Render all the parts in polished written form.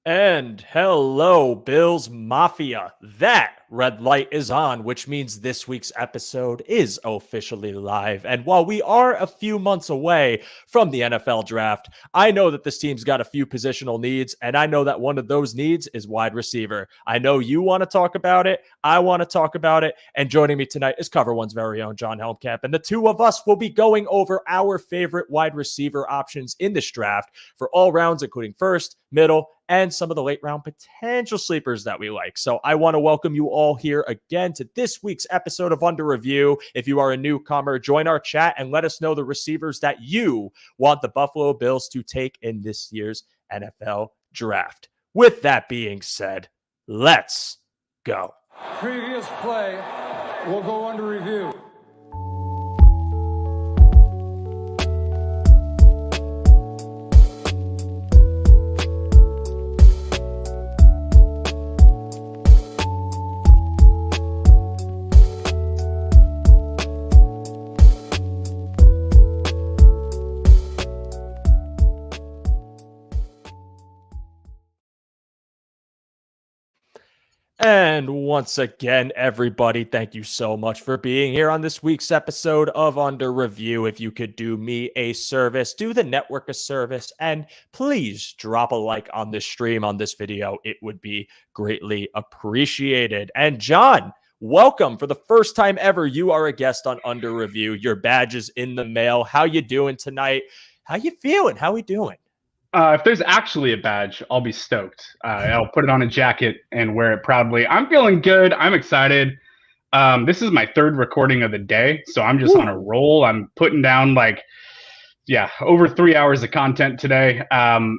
And hello, Bills Mafia. That red light is on, which means this week's episode is officially live. And while we are a few months away from the NFL draft, I know that this team's got a few positional needs, and I know that one of those needs is wide receiver. I know you want to talk about it. I want to talk about it. And joining me tonight is Cover One's very own John Helmkamp. And the two of us will be going over our favorite wide receiver options in this draft for all rounds, including first, middle, and some of the late round potential sleepers that we like. So I want to welcome you all here again to this week's episode of Under Review. If you are a newcomer, join our chat and let us know the receivers that you want the Buffalo Bills to take in this year's NFL draft. With that being said, let's go. Previous play will go under review. And once again, everybody, thank you so much for being here on this week's episode of Under Review. If you could do me a service, do the network a service, and please drop a like on this stream, on this video. It would be greatly appreciated. And John, welcome. For the first time ever, you are a guest on Under Review. Your badge is in the mail. How you doing tonight? How you feeling? How we doing? If there's actually a badge, I'll be stoked. I'll put it on a jacket and wear it proudly. I'm feeling good. I'm excited. This is my third recording of the day, so I'm just on a roll. I'm putting down over 3 hours of content today.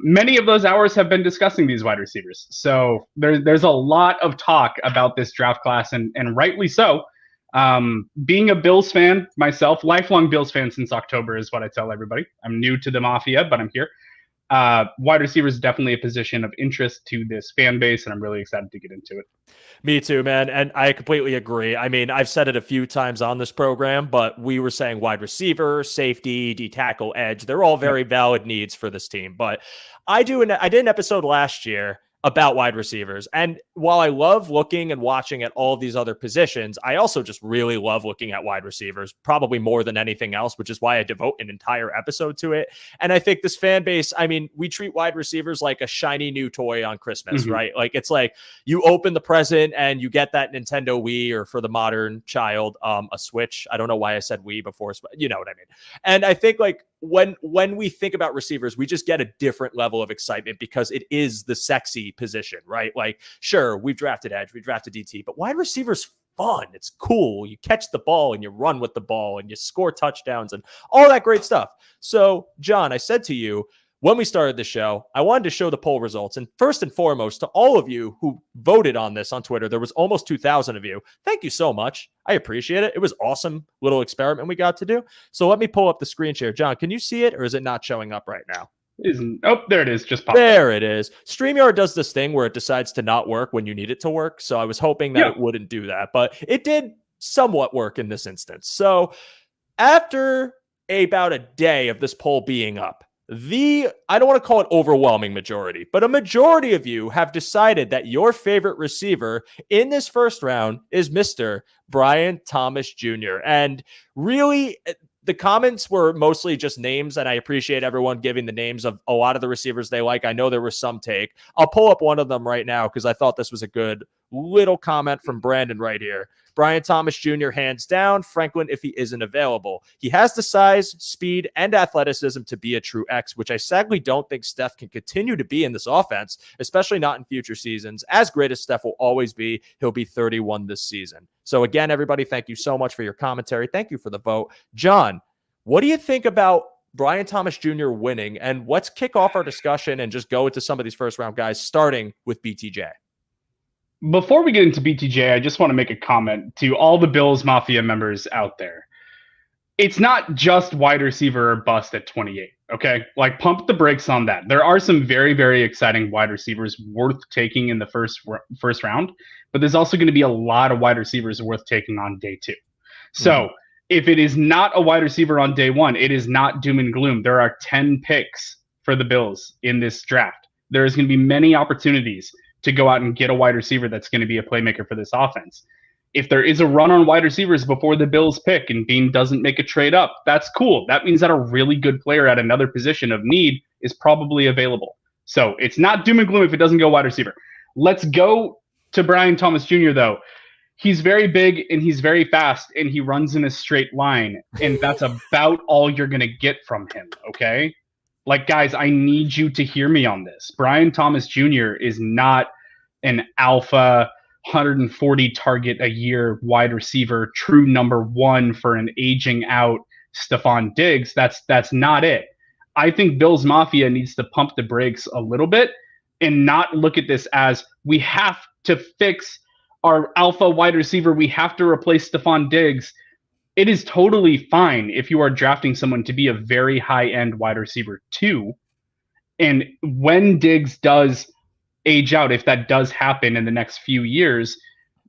Many of those hours have been discussing these wide receivers. So there's a lot of talk about this draft class, and rightly so. Being a Bills fan myself, lifelong Bills fan since October is what I tell everybody. I'm new to the Mafia, but I'm here. Wide receiver is definitely a position of interest to this fan base, and I'm really excited to get into it. Me too, man. And I completely agree. I mean, I've said it a few times on this program, but we were saying wide receiver, safety, D tackle, edge. They're all very valid needs for this team. But I did an episode last year about wide receivers. And while I love looking and watching at all of these other positions, I also just really love looking at wide receivers, probably more than anything else, which is why I devote an entire episode to it. And I think this fan base, I mean, we treat wide receivers like a shiny new toy on Christmas, right? Like, it's like you open the present and you get that Nintendo Wii, or for the modern child, a Switch. I don't know why I said Wii before, you know what I mean? And I think like when we think about receivers, we just get a different level of excitement because it is the sexy position, right? Like, sure, we've drafted edge, we've drafted DT, but wide receivers fun. It's cool. You catch the ball and you run with the ball and you score touchdowns and all that great stuff. So, John, I said to you when we started the show, I wanted to show the poll results. And first and foremost, to all of you who voted on this on Twitter, there was almost 2,000 of you. Thank you so much. I appreciate it. It was awesome little experiment we got to do. So let me pull up the screen share. John, can you see it, or is it not showing up right now? Oh, there it is. Just popped there. It is. StreamYard does this thing where it decides to not work when you need it to work. So I was hoping that it wouldn't do that, but it did somewhat work in this instance. So after about a day of this poll being up, I don't want to call it overwhelming majority, but a majority of you have decided that your favorite receiver in this first round is Mr. Brian Thomas Jr. And really, the comments were mostly just names, and I appreciate everyone giving the names of a lot of the receivers they like. I know there was some take. I'll pull up one of them right now because I thought this was a good little comment from Brandon right here. Brian Thomas Jr., hands down. Franklin, if he isn't available. He has the size, speed, and athleticism to be a true X, which I sadly don't think Steph can continue to be in this offense, especially not in future seasons. As great as Steph will always be, he'll be 31 this season. So again, everybody, thank you so much for your commentary. Thank you for the vote. John, what do you think about Brian Thomas Jr. winning? And let's kick off our discussion and just go into some of these first round guys, starting with BTJ. Before we get into BTJ, I just want to make a comment to all the Bills Mafia members out there. It's not just wide receiver or bust at 28, okay? Like, pump the brakes on that. There are some very, very exciting wide receivers worth taking in the first round, but there's also going to be a lot of wide receivers worth taking on day two. So if it is not a wide receiver on day one, it is not doom and gloom. There are 10 picks for the Bills in this draft. There's going to be many opportunities to go out and get a wide receiver that's going to be a playmaker for this offense. If there is a run on wide receivers before the Bills pick and Bean doesn't make a trade up, that's cool. That means that a really good player at another position of need is probably available. So it's not doom and gloom if it doesn't go wide receiver. Let's go to Brian Thomas Jr., though. He's very big and he's very fast and he runs in a straight line. And that's about all you're going to get from him, okay? Like, guys, I need you to hear me on this. Brian Thomas Jr. is not an alpha 140 target a year wide receiver, true number one for an aging out Stephon Diggs. That's not it. I think Bills Mafia needs to pump the brakes a little bit and not look at this as we have to fix our alpha wide receiver. We have to replace Stephon Diggs. It is totally fine if you are drafting someone to be a very high-end wide receiver too. And when Diggs does age out, if that does happen in the next few years,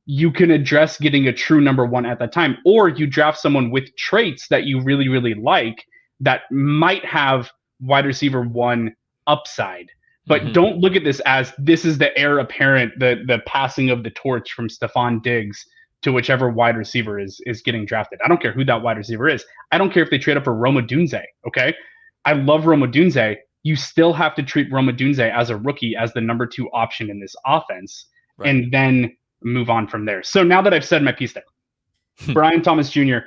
you can address getting a true number one at that time. Or you draft someone with traits that you really, really like that might have wide receiver one upside. But don't look at this as this is the heir apparent, the passing of the torch from Stephon Diggs to whichever wide receiver is getting drafted. I don't care who that wide receiver is. I don't care if they trade up for Rome Odunze, okay? I love Rome Odunze. You still have to treat Rome Odunze as a rookie, as the number two option in this offense, and then move on from there. So now that I've said my piece there, Brian Thomas Jr.,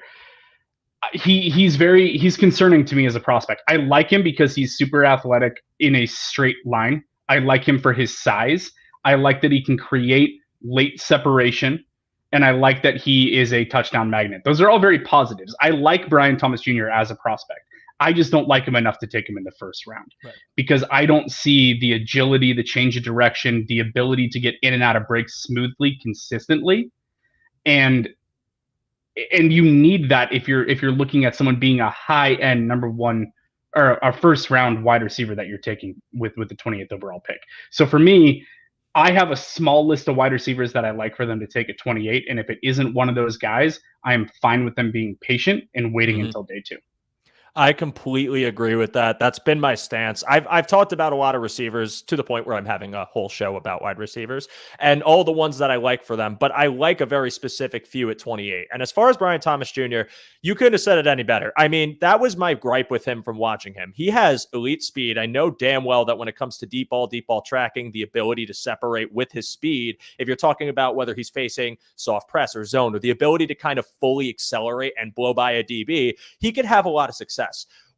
he's concerning to me as a prospect. I like him because he's super athletic in a straight line. I like him for his size. I like that he can create late separation. And I like that he is a touchdown magnet. Those are all very positives. I like Brian Thomas Jr. as a prospect. I just don't like him enough to take him in the first round because I don't see the agility, the change of direction, the ability to get in and out of breaks smoothly, consistently. And you need that if you're looking at someone being a high-end number one or a first-round wide receiver that you're taking with the 28th overall pick. So for me, I have a small list of wide receivers that I like for them to take at 28, and if it isn't one of those guys, I am fine with them being patient and waiting until day two. I completely agree with that. That's been my stance. I've talked about a lot of receivers to the point where I'm having a whole show about wide receivers and all the ones that I like for them, but I like a very specific few at 28. And as far as Brian Thomas Jr., you couldn't have said it any better. I mean, that was my gripe with him from watching him. He has elite speed. I know damn well that when it comes to deep ball tracking, the ability to separate with his speed, if you're talking about whether he's facing soft press or zone or the ability to kind of fully accelerate and blow by a DB, he could have a lot of success.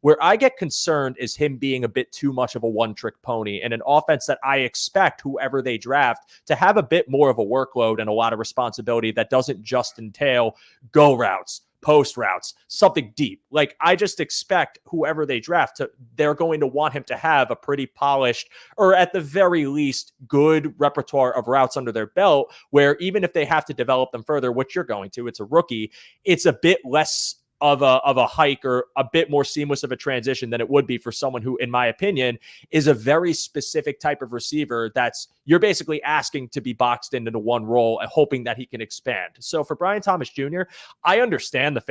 Where I get concerned is him being a bit too much of a one-trick pony in an offense that I expect whoever they draft to have a bit more of a workload and a lot of responsibility that doesn't just entail go routes, post routes, something deep. Like, I just expect whoever they draft they're going to want him to have a pretty polished, or at the very least, good repertoire of routes under their belt, where even if they have to develop them further, which you're going to, it's a rookie, it's a bit less of a hike or a bit more seamless of a transition than it would be for someone who, in my opinion, is a very specific type of receiver that's you're basically asking to be boxed into one role and hoping that he can expand. So for Brian Thomas Jr., I understand the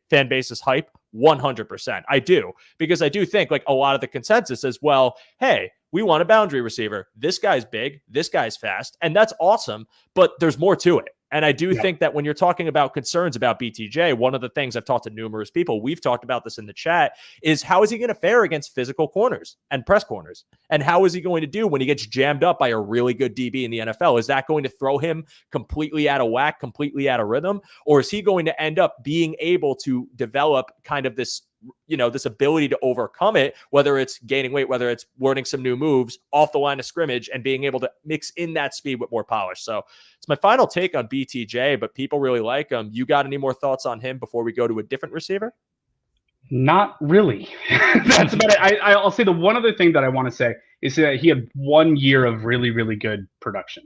fan base's hype 100%. I do, because I do think like a lot of the consensus is, well, hey, we want a boundary receiver. This guy's big, this guy's fast, and that's awesome, but there's more to it. And I do think that when you're talking about concerns about BTJ, one of the things I've talked to numerous people, we've talked about this in the chat, is how is he going to fare against physical corners and press corners? And how is he going to do when he gets jammed up by a really good DB in the NFL? Is that going to throw him completely out of whack, completely out of rhythm? Or is he going to end up being able to develop kind of this, this ability to overcome it, whether it's gaining weight, whether it's learning some new moves off the line of scrimmage and being able to mix in that speed with more polish? So it's my final take on BTJ, but people really like him. You got any more thoughts on him before we go to a different receiver? Not really. That's about it. I'll say the one other thing that I want to say is that he had 1 year of really, really good production.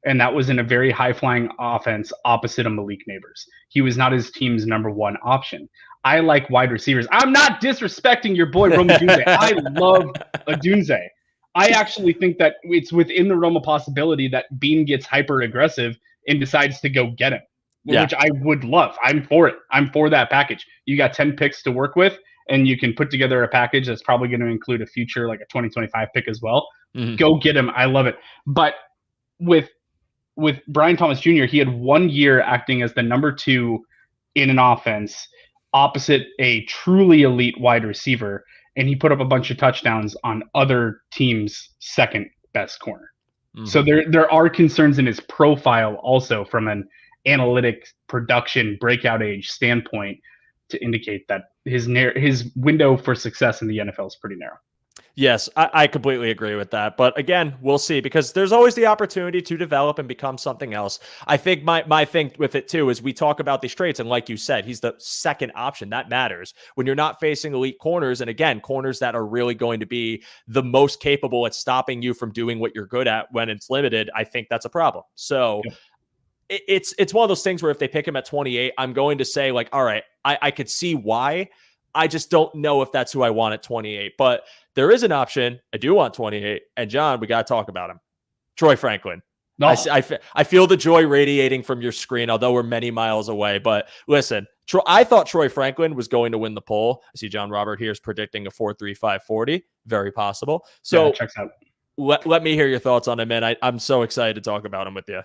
And that was in a very high-flying offense opposite of Malik Neighbors. He was not his team's number one option. I like wide receivers. I'm not disrespecting your boy, Rome Odunze. I love Odunze. I actually think that it's within the realm of possibility that Bean gets hyper-aggressive and decides to go get him, which I would love. I'm for it. I'm for that package. You got 10 picks to work with, and you can put together a package that's probably going to include a future, like a 2025 pick as well, go get him. I love it. But with Brian Thomas Jr., he had 1 year acting as the number 2 in an offense opposite a truly elite wide receiver, and he put up a bunch of touchdowns on other teams' second best corner. So there are concerns in his profile also from an analytic production breakout age standpoint to indicate that his window for success in the NFL is pretty narrow. Yes, I completely agree with that. But again, we'll see, because there's always the opportunity to develop and become something else. I think my thing with it too is we talk about these traits, and like you said, he's the second option. That matters when you're not facing elite corners. And again, corners that are really going to be the most capable at stopping you from doing what you're good at when it's limited. I think that's a problem. So it's one of those things where if they pick him at 28, I'm going to say like, all right, I could see why. I just don't know if that's who I want at 28, but there is an option. I do want 28. And John, we got to talk about him. Troy Franklin. No. I feel the joy radiating from your screen, although we're many miles away. But listen, I thought Troy Franklin was going to win the poll. I see John Robert here is predicting a 4.35 40. Very possible. So checks out. Let me hear your thoughts on him, man. I'm so excited to talk about him with you.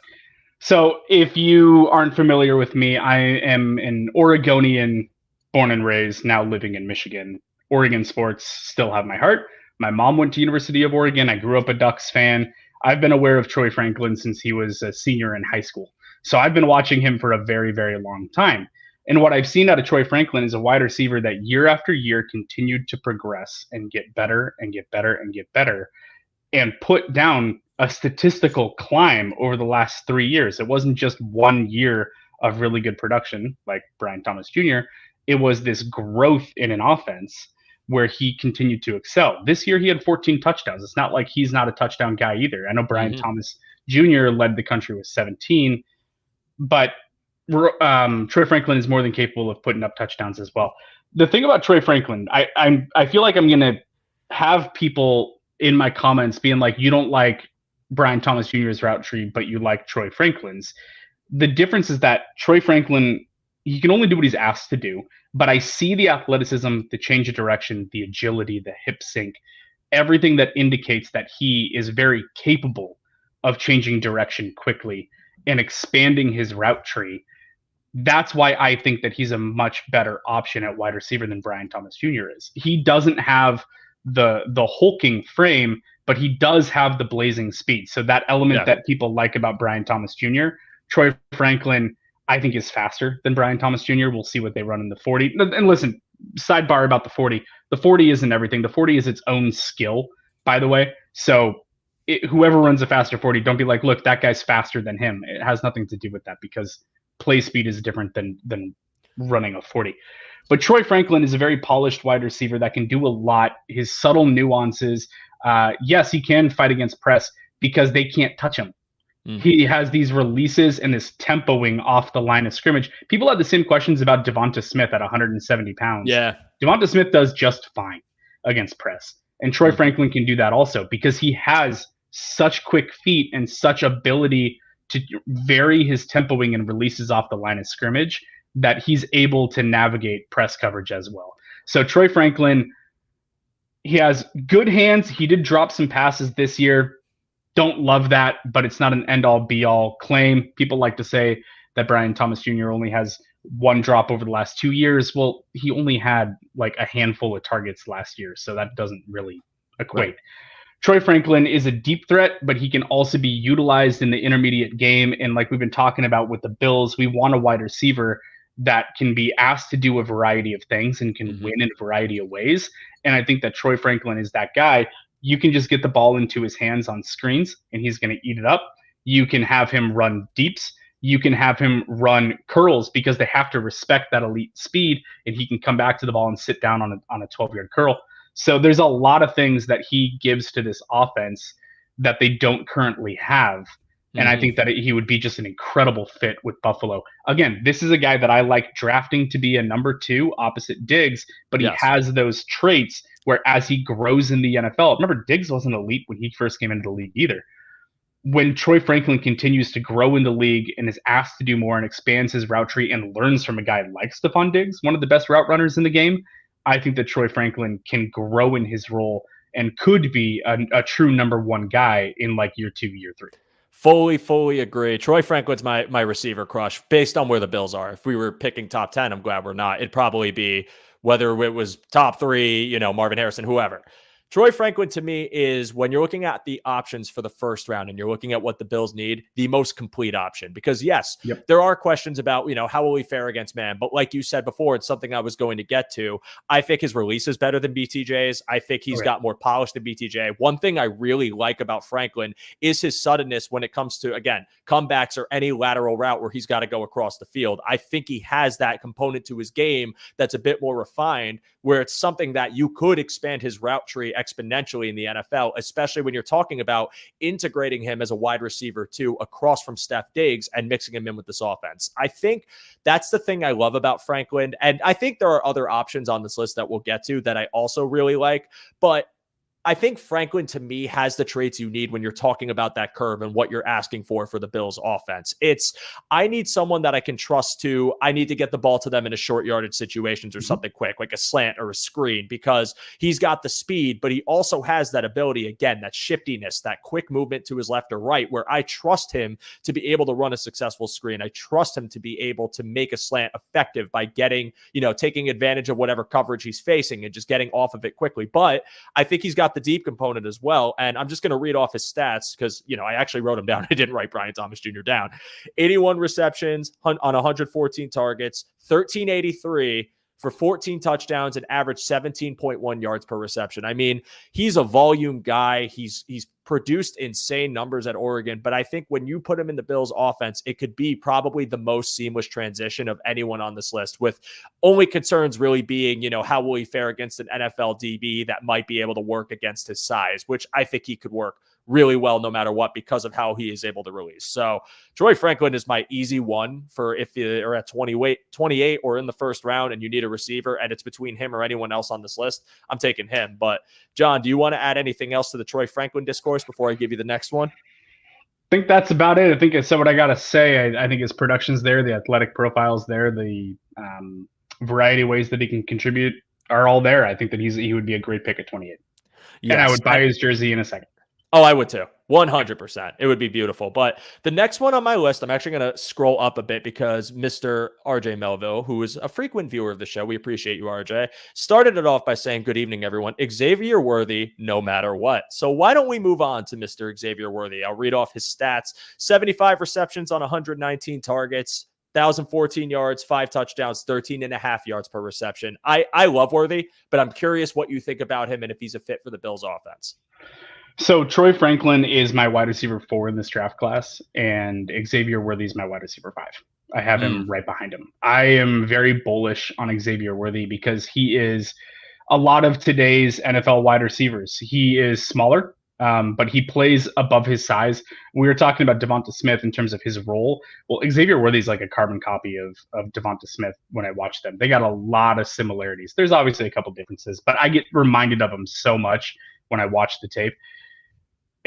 So if you aren't familiar with me, I am an Oregonian, born and raised, now living in Michigan. Oregon sports still have my heart. My mom went to University of Oregon. I grew up a Ducks fan. I've been aware of Troy Franklin since he was a senior in high school. So I've been watching him for a very, very long time. And what I've seen out of Troy Franklin is a wide receiver that year after year continued to progress and get better and get better and get better, and put down a statistical climb over the last 3 years. It wasn't just 1 year of really good production like Brian Thomas Jr. It was this growth in an offense where he continued to excel. This year, he had 14 touchdowns. It's not like he's not a touchdown guy either. I know Brian Thomas Jr. led the country with 17, but Troy Franklin is more than capable of putting up touchdowns as well. The thing about Troy Franklin, I feel like I'm going to have people in my comments being like, you don't like Brian Thomas Jr.'s route tree, but you like Troy Franklin's. The difference is that Troy Franklin, he can only do what he's asked to do, but I see the athleticism, the change of direction, the agility, the hip sync, everything that indicates that he is very capable of changing direction quickly and expanding his route tree. That's why I think that he's a much better option at wide receiver than Brian Thomas Jr. is. He doesn't have the hulking frame, but he does have the blazing speed. So that element that people like about Brian Thomas Jr., Troy Franklin, I think is faster than Brian Thomas Jr. We'll see what they run in the 40. And listen, sidebar about the 40. The 40 isn't everything. The 40 is its own skill, by the way. So whoever runs a faster 40, don't be like, look, that guy's faster than him. It has nothing to do with that because play speed is different than running a 40. But Troy Franklin is a very polished wide receiver that can do a lot. His subtle nuances. Yes, he can fight against press because they can't touch him. He has these releases and this tempoing off the line of scrimmage. People have the same questions about Devonta Smith at 170 pounds. Yeah. Devonta Smith does just fine against press. And Troy Franklin can do that also because he has such quick feet and such ability to vary his tempoing and releases off the line of scrimmage that he's able to navigate press coverage as well. So Troy Franklin, he has good hands. He did drop some passes this year. Don't love that, but it's not an end-all, be-all claim. People like to say that Brian Thomas Jr. only has one drop over the last 2 years. Well, he only had like a handful of targets last year, so that doesn't really equate. Right. Troy Franklin is a deep threat, but he can also be utilized in the intermediate game. And like we've been talking about with the Bills, we want a wide receiver that can be asked to do a variety of things and can win in a variety of ways. And I think that Troy Franklin is that guy. You can just get the ball into his hands on screens and he's going to eat it up. You can have him run deeps. You can have him run curls because they have to respect that elite speed, and he can come back to the ball and sit down on a 12-yard curl. So there's a lot of things that he gives to this offense that they don't currently have. And I think that he would be just an incredible fit with Buffalo. Again, this is a guy that I like drafting to be a number 2 opposite Diggs, but he has those traits where as he grows in the NFL, remember Diggs wasn't elite when he first came into the league either. When Troy Franklin continues to grow in the league and is asked to do more and expands his route tree and learns from a guy like Stephon Diggs, one of the best route runners in the game, I think that Troy Franklin can grow in his role and could be a true number one guy in like year 2, year 3. Fully agree. Troy Franklin's my receiver crush based on where the Bills are. If we were picking top 10, I'm glad we're not. It'd probably be whether it was top 3, Marvin Harrison, whoever. Troy Franklin to me is, when you're looking at the options for the first round and you're looking at what the Bills need, the most complete option. Because yes, there are questions about, how will he fare against man? But like you said before, it's something I was going to get to. I think his release is better than BTJ's. I think he's got more polish than BTJ. One thing I really like about Franklin is his suddenness when it comes to, again, comebacks or any lateral route where he's got to go across the field. I think he has that component to his game that's a bit more refined, where it's something that you could expand his route tree exponentially in the NFL, especially when you're talking about integrating him as a wide receiver too, across from Steph Diggs and mixing him in with this offense. I think that's the thing I love about Franklin. And I think there are other options on this list that we'll get to that I also really like, but I think Franklin, to me, has the traits you need when you're talking about that curve and what you're asking for the Bills offense. I need someone that I can trust to, I need to get the ball to them in a short yardage situations or something quick, like a slant or a screen, because he's got the speed, but he also has that ability, again, that shiftiness, that quick movement to his left or right, where I trust him to be able to run a successful screen. I trust him to be able to make a slant effective by getting, taking advantage of whatever coverage he's facing and just getting off of it quickly. But I think he's got the deep component as well. And I'm just going to read off his stats because, I actually wrote him down. I didn't write Brian Thomas Jr. down. 81 receptions on 114 targets, 1383 for 14 touchdowns and averaged 17.1 yards per reception. I mean, he's a volume guy. He's produced insane numbers at Oregon, but I think when you put him in the Bills offense, it could be probably the most seamless transition of anyone on this list, with only concerns really being, how will he fare against an NFL DB that might be able to work against his size, which I think he could work really well no matter what because of how he is able to release. So Troy Franklin is my easy one for if you're at 28 or in the first round and you need a receiver and it's between him or anyone else on this list, I'm taking him. But John, do you want to add anything else to the Troy Franklin discourse before I give you the next one? I think that's about it. I think I said what I got to say. I think his production's there, the athletic profile's there, the variety of ways that he can contribute are all there. I think that he would be a great pick at 28. Yes, and I would buy his jersey in a second. Oh, I would too. 100%. It would be beautiful. But the next one on my list, I'm actually going to scroll up a bit because Mr. RJ Melville, who is a frequent viewer of the show, we appreciate you, RJ, started it off by saying, "Good evening, everyone. Xavier Worthy, no matter what." So why don't we move on to Mr. Xavier Worthy? I'll read off his stats. 75 receptions on 119 targets. 1,014 yards, 5 touchdowns, 13.5 yards per reception. I love Worthy, but I'm curious what you think about him and if he's a fit for the Bills offense. So Troy Franklin is my wide receiver 4 in this draft class, and Xavier Worthy is my wide receiver 5. I have him right behind him. I am very bullish on Xavier Worthy because he is a lot of today's NFL wide receivers. He is smaller, but he plays above his size. We were talking about Devonta Smith in terms of his role. Well, Xavier Worthy is like a carbon copy of Devonta Smith when I watch them. They got a lot of similarities. There's obviously a couple differences, but I get reminded of them so much when I watch the tape.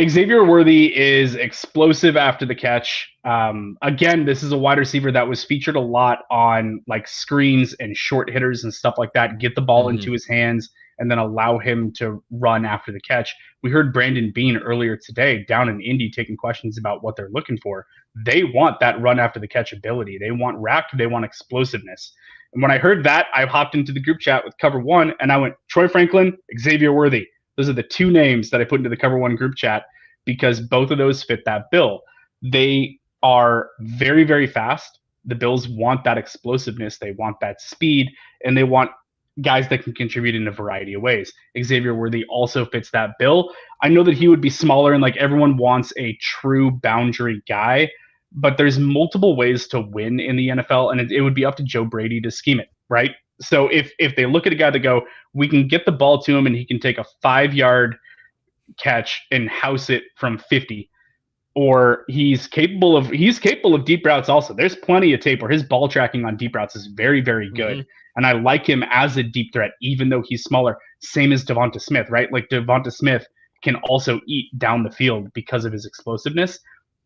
Xavier Worthy is explosive after the catch. Again, this is a wide receiver that was featured a lot on like screens and short hitters and stuff like that. Get the ball into his hands and then allow him to run after the catch. We heard Brandon Beane earlier today down in Indy taking questions about what they're looking for. They want that run after the catch ability. They want rack. They want explosiveness. And when I heard that, I hopped into the group chat with Cover One and I went, Troy Franklin, Xavier Worthy. Those are the 2 names that I put into the Cover One group chat because both of those fit that bill. They are very, very fast. The Bills want that explosiveness. They want that speed, and they want guys that can contribute in a variety of ways. Xavier Worthy also fits that bill. I know that he would be smaller, and like everyone wants a true boundary guy, but there's multiple ways to win in the NFL, and it would be up to Joe Brady to scheme it, right? So if they look at a guy that go, we can get the ball to him and he can take a 5-yard catch and house it from 50, or he's capable of deep routes also. There's plenty of tape where his ball tracking on deep routes is very, very good. And I like him as a deep threat, even though he's smaller, same as Devonta Smith, right? Like Devonta Smith can also eat down the field because of his explosiveness.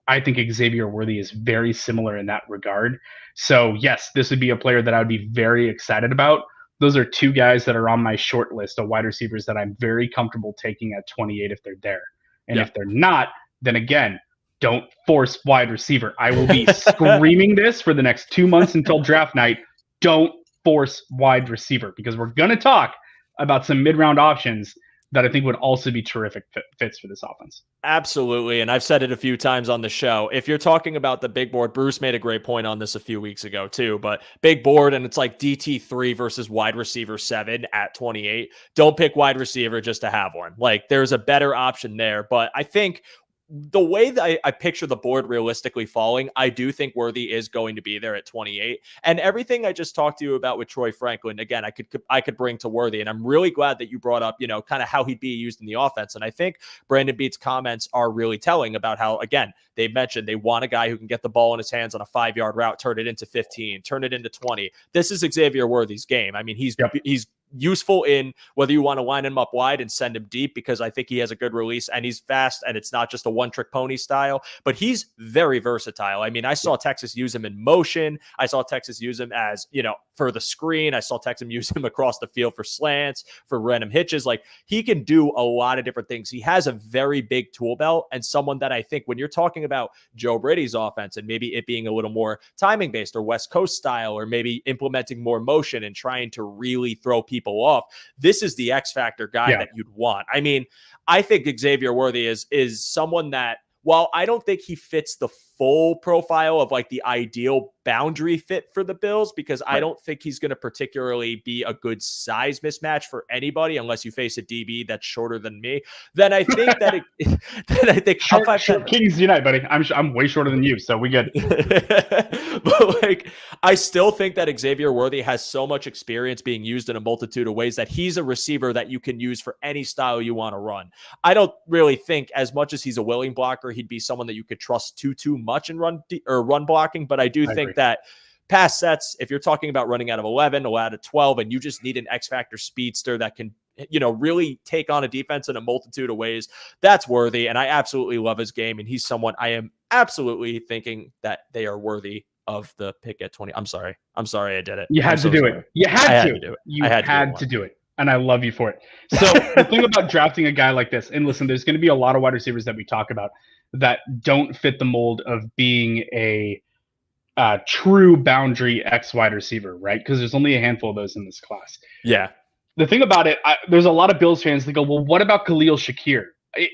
I think Xavier Worthy is very similar in that regard. So yes, this would be a player that I would be very excited about. those are two guys that are on my short list of wide receivers that I'm very comfortable taking at 28 if they're there. And if they're not, then again, don't force wide receiver. I will be screaming this for the next 2 months until draft night. Don't force wide receiver, because we're going to talk about some mid-round options that I think would also be terrific fits for this offense. Absolutely. And I've said it a few times on the show. If you're talking about the big board, Bruce made a great point on this a few weeks ago too, but big board, and it's like DT3 versus wide receiver 7 at 28. Don't pick wide receiver just to have one. Like, there's a better option there. But I think the way that I picture the board realistically falling, I do think Worthy is going to be there at 28. And everything I just talked to you about with Troy Franklin, again, I could bring to Worthy. And I'm really glad that you brought up, kind of how he'd be used in the offense. And I think Brandon Beat's comments are really telling about how, again, they mentioned they want a guy who can get the ball in his hands on a 5-yard route, turn it into 15, turn it into 20. This is Xavier Worthy's game. I mean, he's useful in whether you want to line him up wide and send him deep, because I think he has a good release and he's fast and it's not just a one-trick pony style, but he's very versatile. I mean, I saw Texas use him in motion. I saw Texas use him as, for the screen. I saw Texas use him across the field for slants, for random hitches. Like, he can do a lot of different things. He has a very big tool belt, and someone that I think when you're talking about Joe Brady's offense and maybe it being a little more timing based or West Coast style, or maybe implementing more motion and trying to really throw people off, this is the X factor guy that you'd want. I mean, I think Xavier Worthy is someone that, while I don't think he fits the full profile of like the ideal boundary fit for the Bills, because I don't think he's going to particularly be a good size mismatch for anybody unless you face a DB that's shorter than me, then I think that short Kings Unite, buddy. I'm way shorter than you, so we good. But like, I still think that Xavier Worthy has so much experience being used in a multitude of ways that he's a receiver that you can use for any style you want to run. I don't really think, as much as he's a willing blocker, he'd be someone that you could trust too much in run blocking, but I think that pass sets, if you're talking about running out of 11 or out of 12, and you just need an X factor speedster that can, really take on a defense in a multitude of ways, that's Worthy. And I absolutely love his game. And he's someone I am absolutely thinking that they are worthy of the pick at 20. I'm sorry I did it. You had to do it. You had to do it. You had to do it. And I love you for it. So the thing about drafting a guy like this, and listen, there's going to be a lot of wide receivers that we talk about that don't fit the mold of being a true boundary X wide receiver, right? Because there's only a handful of those in this class. Yeah. The thing about it, there's a lot of Bills fans that go, well, what about Khalil Shakir?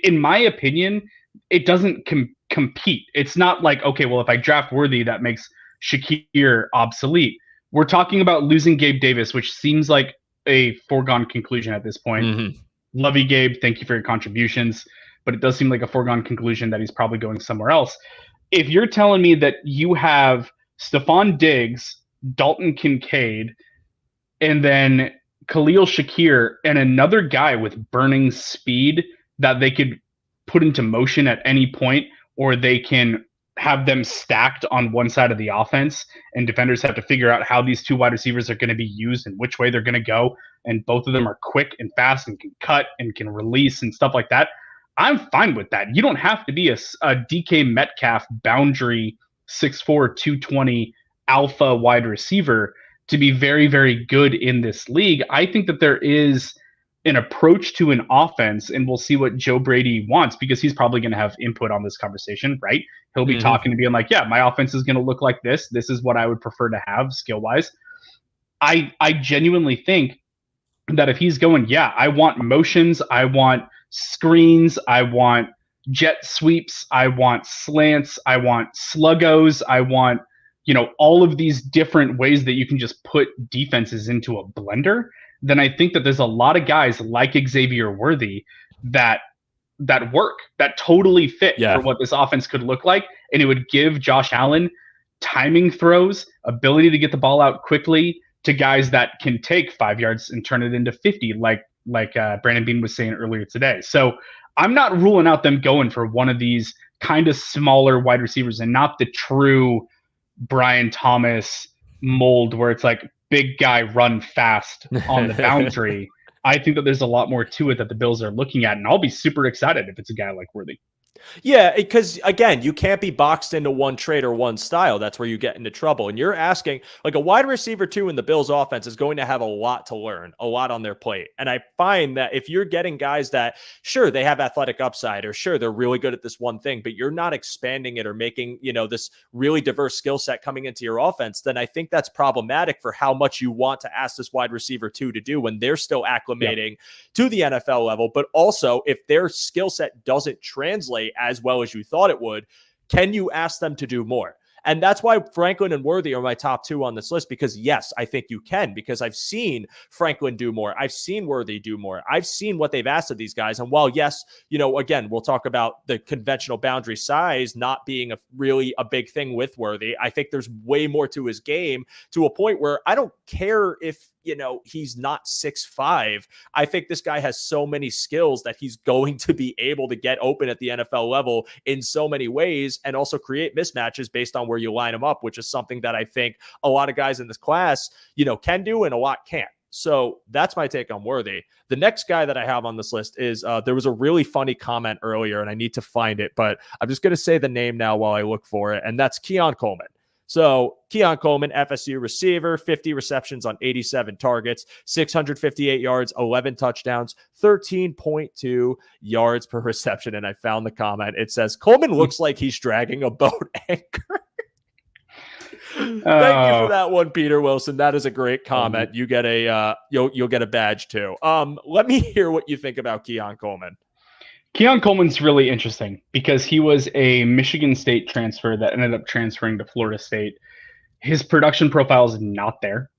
In my opinion, it doesn't compete. It's not like, okay, well, if I draft Worthy, that makes Shakir obsolete. We're talking about losing Gabe Davis, which seems like a foregone conclusion at this point. Mm-hmm. Love you, Gabe. Thank you for your contributions. But it does seem like a foregone conclusion that he's probably going somewhere else. If you're telling me that you have Stephon Diggs, Dalton Kincaid, and then Khalil Shakir, and another guy with burning speed that they could put into motion at any point, or they can have them stacked on one side of the offense, and defenders have to figure out how these two wide receivers are going to be used and which way they're going to go, and both of them are quick and fast and can cut and can release and stuff like that, I'm fine with that. You don't have to be a DK Metcalf boundary 6'4", 220 alpha wide receiver to be very, very good in this league. I think that there is an approach to an offense, and we'll see what Joe Brady wants, because he's probably going to have input on this conversation, right? He'll be talking to being like, yeah, my offense is going to look like this. This is what I would prefer to have skill-wise. I genuinely think that if he's going, yeah, I want motions, I want screens, I want jet sweeps, I want slants, I want sluggos, I want, all of these different ways that you can just put defenses into a blender, then I think that there's a lot of guys like Xavier Worthy that work, that totally fit for what this offense could look like. And it would give Josh Allen timing throws, ability to get the ball out quickly to guys that can take 5 yards and turn it into 50, like Brandon Bean was saying earlier today. So I'm not ruling out them going for one of these kind of smaller wide receivers, and not the true Brian Thomas mold where it's like big guy run fast on the boundary. I think that there's a lot more to it that the Bills are looking at, and I'll be super excited if it's a guy like Worthy. Yeah, because again, you can't be boxed into one trait or one style. That's where you get into trouble. And you're asking, like, a wide receiver too in the Bills offense is going to have a lot to learn, a lot on their plate. And I find that if you're getting guys that, sure, they have athletic upside, or sure, they're really good at this one thing, but you're not expanding it or making, this really diverse skill set coming into your offense, then I think that's problematic for how much you want to ask this wide receiver two to do when they're still acclimating to the NFL level. But also, if their skill set doesn't translate as well as you thought it would, can you ask them to do more? And that's why Franklin and Worthy are my top two on this list, because yes, I think you can, because I've seen Franklin do more. I've seen Worthy do more. I've seen what they've asked of these guys. And while, yes, again, we'll talk about the conventional boundary size not being really a big thing with Worthy. I think there's way more to his game, to a point where I don't care if he's not 6'5". I think this guy has so many skills that he's going to be able to get open at the NFL level in so many ways, and also create mismatches based on where you line him up, which is something that I think a lot of guys in this class, can do and a lot can't. So that's my take on Worthy. The next guy that I have on this list is there was a really funny comment earlier, and I need to find it, but I'm just going to say the name now while I look for it, and that's Keon Coleman. So Keon Coleman, FSU receiver, 50 receptions on 87 targets, 658 yards, 11 touchdowns, 13.2 yards per reception. And I found the comment. It says, Coleman looks like he's dragging a boat anchor. Thank you for that one, Peter Wilson. That is a great comment. You get a you'll get a badge too. Let me hear what you think about Keon Coleman. Keon Coleman's really interesting because he was a Michigan State transfer that ended up transferring to Florida State. His production profile is not there.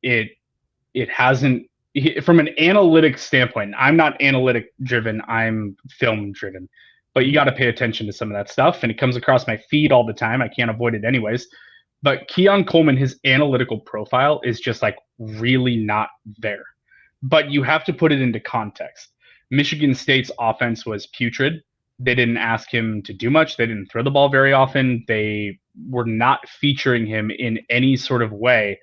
It hasn't, from an analytics standpoint. I'm not analytic driven. I'm film driven. But you got to pay attention to some of that stuff, and it comes across my feed all the time. I can't avoid it anyways. But Keon Coleman, his analytical profile is just like really not there. But you have to put it into context. Michigan State's offense was putrid. They didn't ask him to do much. They didn't throw the ball very often. They were not featuring him in any sort of way.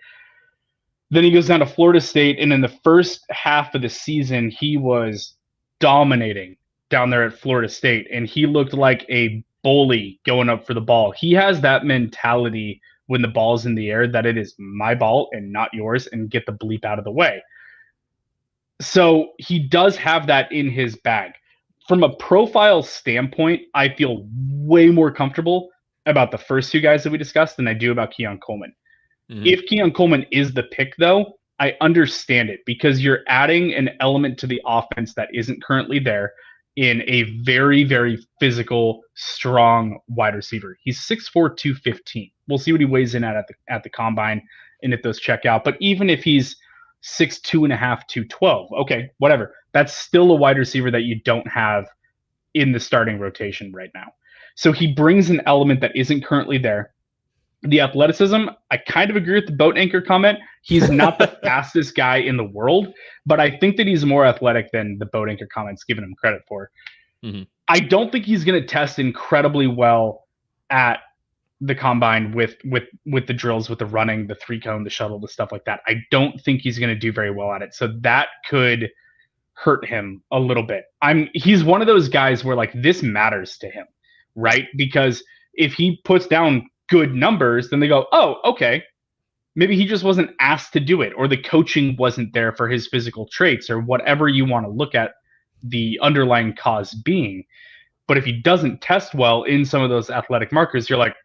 Then he goes down to Florida State, and in the first half of the season, he was dominating down there at Florida State, and he looked like a bully going up for the ball. He has that mentality when the ball's in the air that it is my ball and not yours, and get the bleep out of the way. So he does have that in his bag. From a profile standpoint, I feel way more comfortable about the first two guys that we discussed than I do about Keon Coleman. Mm-hmm. If Keon Coleman is the pick, though, I understand it because you're adding an element to the offense that isn't currently there in a very, very physical, strong wide receiver. He's 6'4", 215. We'll see what he weighs in at the combine and if those check out. But even if he's 6'2.5", 212. Okay, whatever. That's still a wide receiver that you don't have in the starting rotation right now. So he brings an element that isn't currently there. The athleticism, I kind of agree with the boat anchor comment. He's not the fastest guy in the world, but I think that he's more athletic than the boat anchor comment's given him credit for. Mm-hmm. I don't think he's going to test incredibly well at the combine with the drills, with the running, the 3-cone, the shuttle, the stuff like that. I don't think he's going to do very well at it. So that could hurt him a little bit. He's one of those guys where like this matters to him, right? Because if he puts down good numbers, then they go, oh, okay, maybe he just wasn't asked to do it, or the coaching wasn't there for his physical traits, or whatever you want to look at the underlying cause being. But if he doesn't test well in some of those athletic markers, you're like,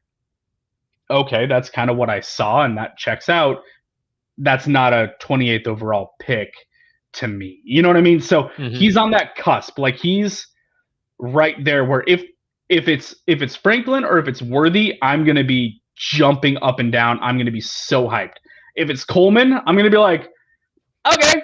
okay, that's kind of what I saw, and that checks out. That's not a 28th overall pick to me. You know what I mean? So he's on that cusp. Like he's right there where if it's Franklin or if it's Worthy, I'm going to be jumping up and down. I'm going to be so hyped. If it's Coleman, I'm going to be like, okay,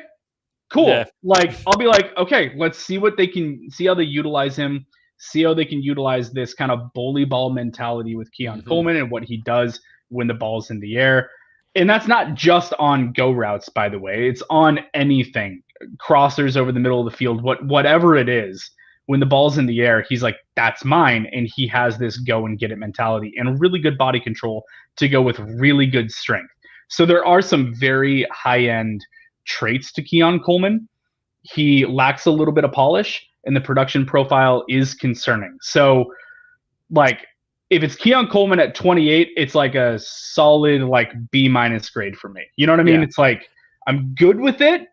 cool. Yeah. Like I'll be like, okay, let's see how they utilize him. See how they can utilize this kind of bully ball mentality with Keon Coleman and what he does when the ball's in the air. And that's not just on go routes, by the way. It's on anything. Crossers over the middle of the field, whatever it is. When the ball's in the air, he's like, that's mine. And he has this go and get it mentality and really good body control to go with really good strength. So there are some very high-end traits to Keon Coleman. He lacks a little bit of polish. and the production profile is concerning. So, like, if it's Keon Coleman at 28, it's like a solid like B- grade for me. You know what I mean? Yeah. It's like I'm good with it,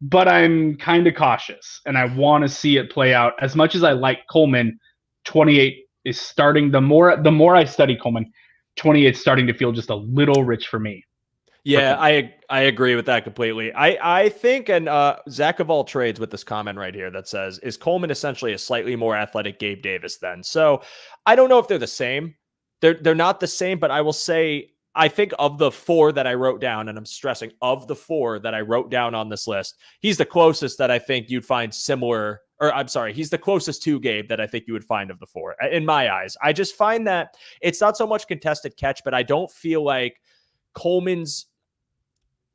but I'm kind of cautious, and I want to see it play out. As much as I like Coleman, 28 is starting. The more I study Coleman, 28 is starting to feel just a little rich for me. Yeah, I agree with that completely. I think, and Zach of all trades with this comment right here that says, is Coleman essentially a slightly more athletic Gabe Davis then? So I don't know if they're the same. They're not the same, but I will say I think of the four that I wrote down, and I'm stressing of the four that I wrote down on this list, he's the closest that I think you'd find similar, or I'm sorry, he's the closest to Gabe that I think you would find of the four in my eyes. I just find that it's not so much contested catch, but I don't feel like Coleman's,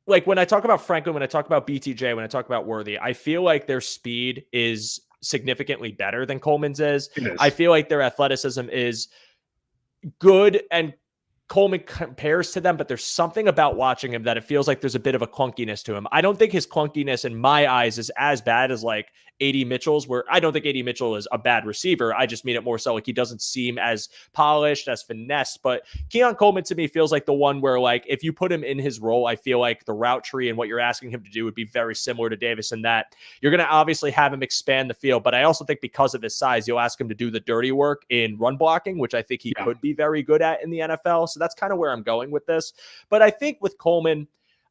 like when I talk about Franklin, when I talk about BTJ, when I talk about Worthy, I feel like their speed is significantly better than Coleman's is. I feel like their athleticism is good, and Coleman compares to them, but there's something about watching him that it feels like there's a bit of a clunkiness to him. I don't think his clunkiness in my eyes is as bad as like A.D. Mitchell's, where I don't think A.D. Mitchell is a bad receiver. I just mean it more so like he doesn't seem as polished, as finesse. But Keon Coleman to me feels like the one where, like, if you put him in his role, I feel like the route tree and what you're asking him to do would be very similar to Davis in that you're going to obviously have him expand the field. But I also think because of his size, you'll ask him to do the dirty work in run blocking, which I think he could be very good at in the NFL. So that's kind of where I'm going with this. But I think with Coleman,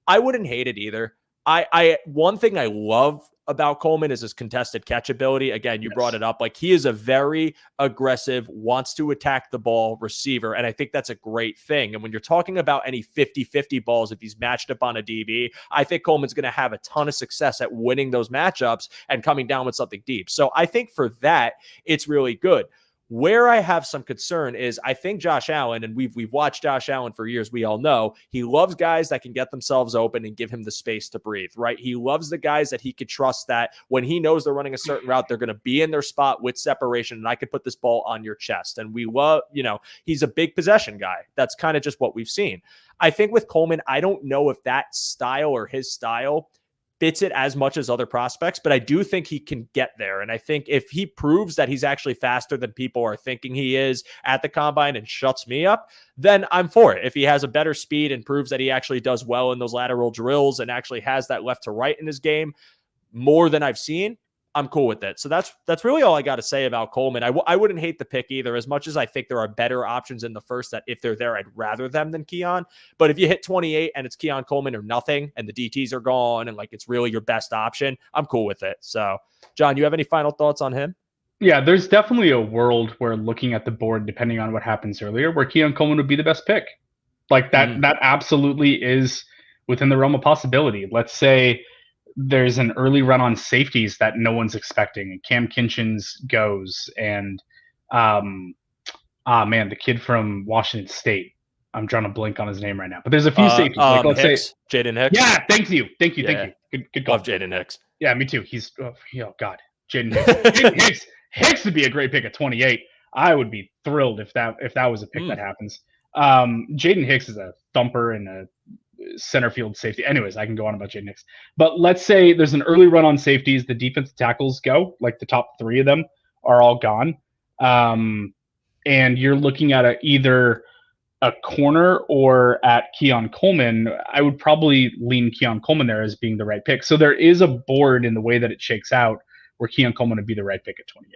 I wouldn't hate it either. I one thing I love about Coleman is his contested catch ability. Again, you brought it up. Like, he is a very aggressive, wants to attack the ball receiver. And I think that's a great thing. And when you're talking about any 50-50 balls, if he's matched up on a DB, I think Coleman's going to have a ton of success at winning those matchups and coming down with something deep. So I think for that, it's really good. Where I have some concern is I think Josh Allen, and we've watched Josh Allen for years, we all know, he loves guys that can get themselves open and give him the space to breathe, right? He loves the guys that he could trust that when he knows they're running a certain route, they're going to be in their spot with separation, and I could put this ball on your chest. And we love, he's a big possession guy. That's kind of just what we've seen. I think with Coleman, I don't know if that style or his style fits it as much as other prospects, but I do think he can get there. And I think if he proves that he's actually faster than people are thinking he is at the combine and shuts me up, then I'm for it. If he has a better speed and proves that he actually does well in those lateral drills and actually has that left to right in his game more than I've seen, I'm cool with it. So that's really all I got to say about Coleman. I wouldn't hate the pick either, as much as I think there are better options in the first that if they're there, I'd rather them than Keon. But if you hit 28 and it's Keon Coleman or nothing and the DTs are gone and like it's really your best option, I'm cool with it. So, John, you have any final thoughts on him? Yeah, there's definitely a world where, looking at the board, depending on what happens earlier, where Keon Coleman would be the best pick. Like that absolutely is within the realm of possibility. Let's say there's an early run on safeties that no one's expecting, and Cam Kinchins goes, and the kid from Washington State, I'm trying to blink on his name right now, but there's a few safeties. Like, let's say Jaden Hicks. Yeah, thank you. Good call. Love Jaden Hicks. Yeah, me too. He's God, Jaden Hicks. Jaden Hicks would be a great pick at 28. I would be thrilled if that was a pick that happens. Jaden Hicks is a thumper and a center field safety. Anyways, I can go on about Jaden Hicks. But let's say there's an early run on safeties. The defensive tackles go, like the top 3 of them are all gone. And you're looking at either a corner or at Keon Coleman. I would probably lean Keon Coleman there as being the right pick. So there is a board in the way that it shakes out where Keon Coleman would be the right pick at 28.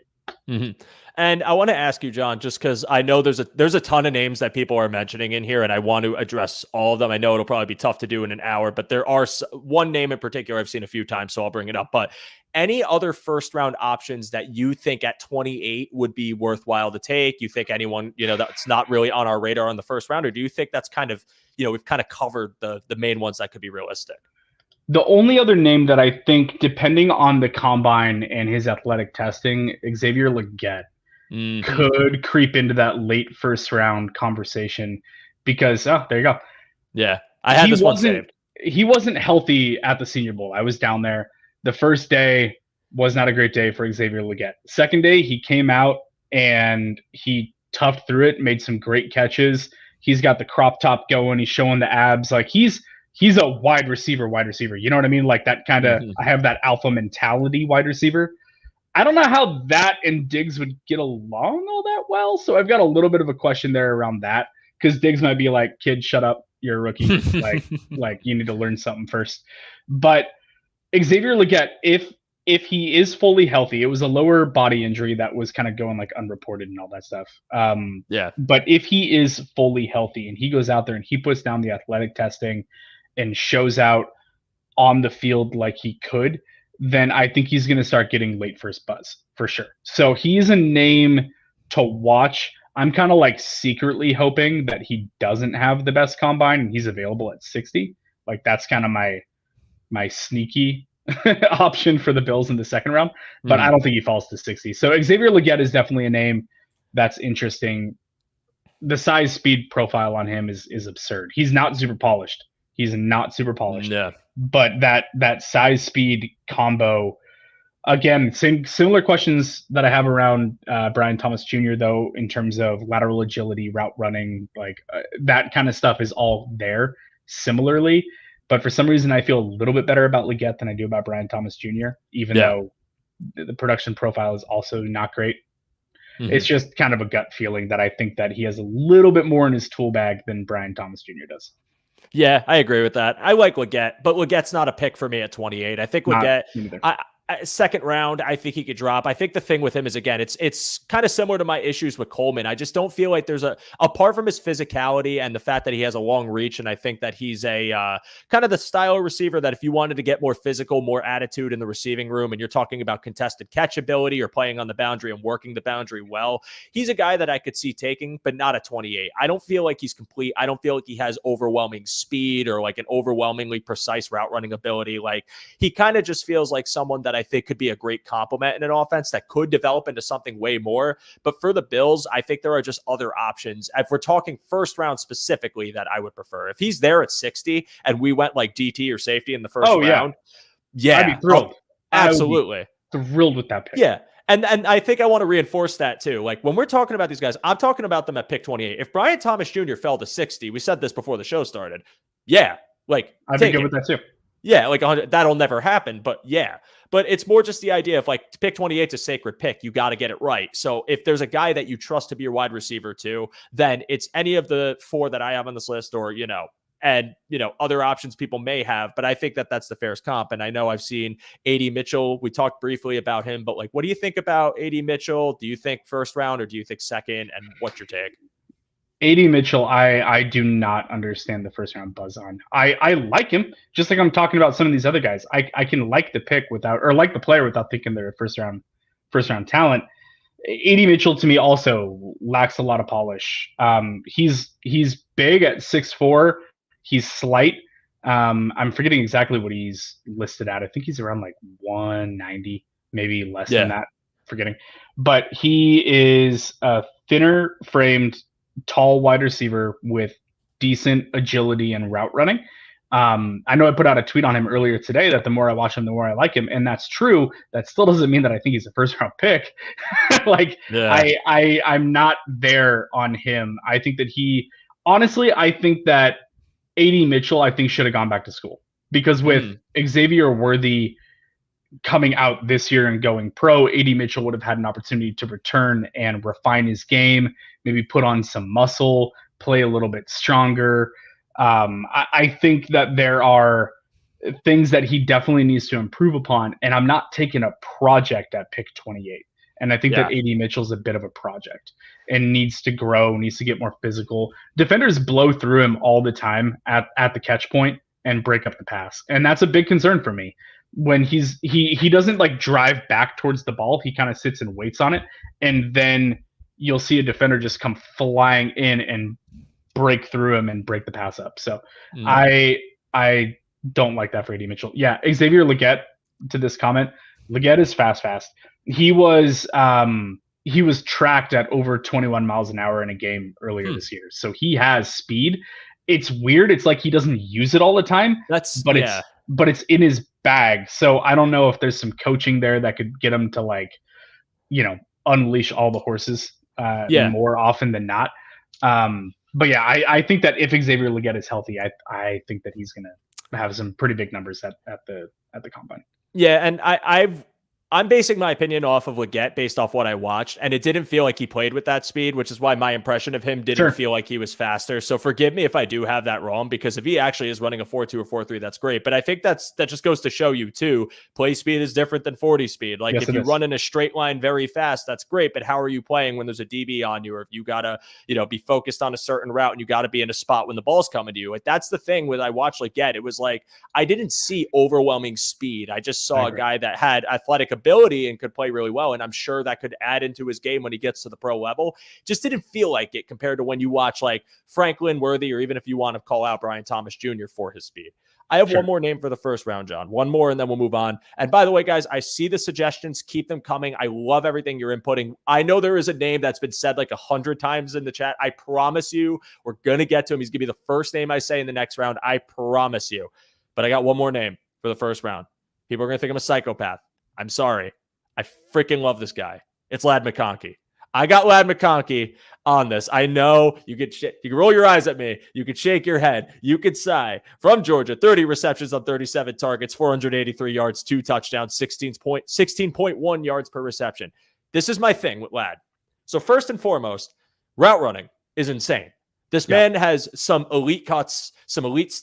Mm-hmm. And I want to ask you, John, just because I know there's a ton of names that people are mentioning in here, and I want to address all of them. I know it'll probably be tough to do in an hour, but there are one name in particular I've seen a few times, so I'll bring it up. But any other first round options that you think at 28 would be worthwhile to take? You think anyone, that's not really on our radar on the first round, or do you think that's kind of, we've kind of covered the main ones that could be realistic? The only other name that I think, depending on the combine and his athletic testing, Xavier Leggett could creep into that late first round conversation, because there you go. Yeah, I had this one saved. He wasn't healthy at the Senior Bowl. I was down there. The first day was not a great day for Xavier Leggett. Second day, he came out and he toughed through it, made some great catches. He's got the crop top going. He's showing the abs. Like, he's a wide receiver. You know what I mean? Like that kind of, I have that alpha mentality wide receiver. I don't know how that and Diggs would get along all that well. So I've got a little bit of a question there around that, because Diggs might be like, "Kid, shut up. You're a rookie. like you need to learn something first." But Xavier Legette, if he is fully healthy, it was a lower body injury that was kind of going like unreported and all that stuff. Yeah. But if he is fully healthy and he goes out there and he puts down the athletic testing and shows out on the field like he could, then I think he's going to start getting late first buzz for sure. So he's a name to watch. I'm kind of like secretly hoping that he doesn't have the best combine and he's available at 60. Like that's kind of my sneaky option for the Bills in the second round, but I don't think he falls to 60. So Xavier Legette is definitely a name that's interesting. The size speed profile on him is absurd. He's not super polished. Yeah. But that size speed combo, again, similar questions that I have around Brian Thomas Jr. though, in terms of lateral agility, route running, like that kind of stuff is all there similarly. But for some reason, I feel a little bit better about Legette than I do about Brian Thomas Jr., even though the production profile is also not great. It's just kind of a gut feeling that I think that he has a little bit more in his tool bag than Brian Thomas Jr. does. Yeah, I agree with that. I like Legette, but Legette's not a pick for me at 28. I think Legette, second round, I think he could drop. I think the thing with him is, again, it's kind of similar to my issues with Coleman. I just don't feel like there's apart from his physicality and the fact that he has a long reach, and I think that he's a kind of the style of receiver that if you wanted to get more physical, more attitude in the receiving room, and you're talking about contested catch ability or playing on the boundary and working the boundary well, he's a guy that I could see taking, but not at 28. I don't feel like he's complete. I don't feel like he has overwhelming speed or like an overwhelmingly precise route running ability. Like he kind of just feels like someone that I think could be a great complement in an offense that could develop into something way more. But for the Bills, I think there are just other options. If we're talking first round specifically, that I would prefer. If he's there at 60 and we went like DT or safety in the first round, I'd be thrilled. Absolutely. Thrilled with that pick. Yeah. And I think I want to reinforce that too. Like when we're talking about these guys, I'm talking about them at pick 28. If Brian Thomas Jr. fell to 60, we said this before the show started. Yeah. Like I'd be good with that too. Yeah, like 100, that'll never happen, but yeah. But it's more just the idea of like pick 28 is a sacred pick. You got to get it right. So if there's a guy that you trust to be your wide receiver too, then it's any of the four that I have on this list, or, other options people may have. But I think that that's the fairest comp. And I know I've seen A.D. Mitchell. We talked briefly about him, but like, what do you think about A.D. Mitchell? Do you think first round or do you think second? And what's your take? A.D. Mitchell, I do not understand the first round buzz on. I like him, just like I'm talking about some of these other guys. I can like the pick like the player without thinking they're a first round talent. A.D. Mitchell to me also lacks a lot of polish. He's big at 6'4". He's slight. I'm forgetting exactly what he's listed at. I think he's around like 190, maybe less than that. Forgetting, but he is a thinner framed, tall wide receiver with decent agility and route running. I know I put out a tweet on him earlier today that the more I watch him, the more I like him. And that's true. That still doesn't mean that I think he's a first round pick. I'm not there on him. I think that I think that A.D. Mitchell, I think should have gone back to school, because with Xavier Worthy coming out this year and going pro, A.D. Mitchell would have had an opportunity to return and refine his game, maybe put on some muscle, play a little bit stronger. I think that there are things that he definitely needs to improve upon, and I'm not taking a project at pick 28. And I think that A.D. Mitchell's a bit of a project and needs to grow, needs to get more physical. Defenders blow through him all the time at the catch point and break up the pass. And that's a big concern for me. When he doesn't like drive back towards the ball, he kind of sits and waits on it, and then you'll see a defender just come flying in and break through him and break the pass up. So I don't like that for A.D. Mitchell. Yeah, Xavier Legette, to this comment, Legette is fast. He was tracked at over 21 miles an hour in a game earlier this year, so he has speed. It's weird. It's like he doesn't use it all the time. But it's in his bag. So I don't know if there's some coaching there that could get him to unleash all the horses more often than not. But yeah, I think that if Xavier Legette is healthy, I think that he's going to have some pretty big numbers at the combine. Yeah, and I'm basing my opinion off of Leggett based off what I watched, and it didn't feel like he played with that speed, which is why my impression of him didn't feel like he was faster. So forgive me if I do have that wrong, because if he actually is running a 4.2 or 4.3, that's great. But I think that just goes to show you too, play speed is different than 40 speed. Like if you run in a straight line very fast, that's great. But how are you playing when there's a DB on you, or if you gotta, be focused on a certain route and you got to be in a spot when the ball's coming to you? Like that's the thing with I watched Leggett. It was like I didn't see overwhelming speed. I just saw a guy that had athletic ability and could play really well. And I'm sure that could add into his game when he gets to the pro level. Just didn't feel like it compared to when you watch like Franklin, Worthy, or even if you want to call out Brian Thomas Jr. for his speed. I have one more name for the first round, John. One more, and then we'll move on. And by the way, guys, I see the suggestions. Keep them coming. I love everything you're inputting. I know there is a name that's been said like 100 times in the chat. I promise you, we're going to get to him. He's going to be the first name I say in the next round. I promise you. But I got one more name for the first round. People are going to think I'm a psychopath. I'm sorry. I freaking love this guy. It's Ladd McConkey. I got Ladd McConkey on this. I know you could roll your eyes at me. You could shake your head. You could sigh. From Georgia, 30 receptions on 37 targets, 483 yards, 2 touchdowns, 16.1 yards per reception. This is my thing with Ladd. So first and foremost, route running is insane. This man has some elite cuts, some elite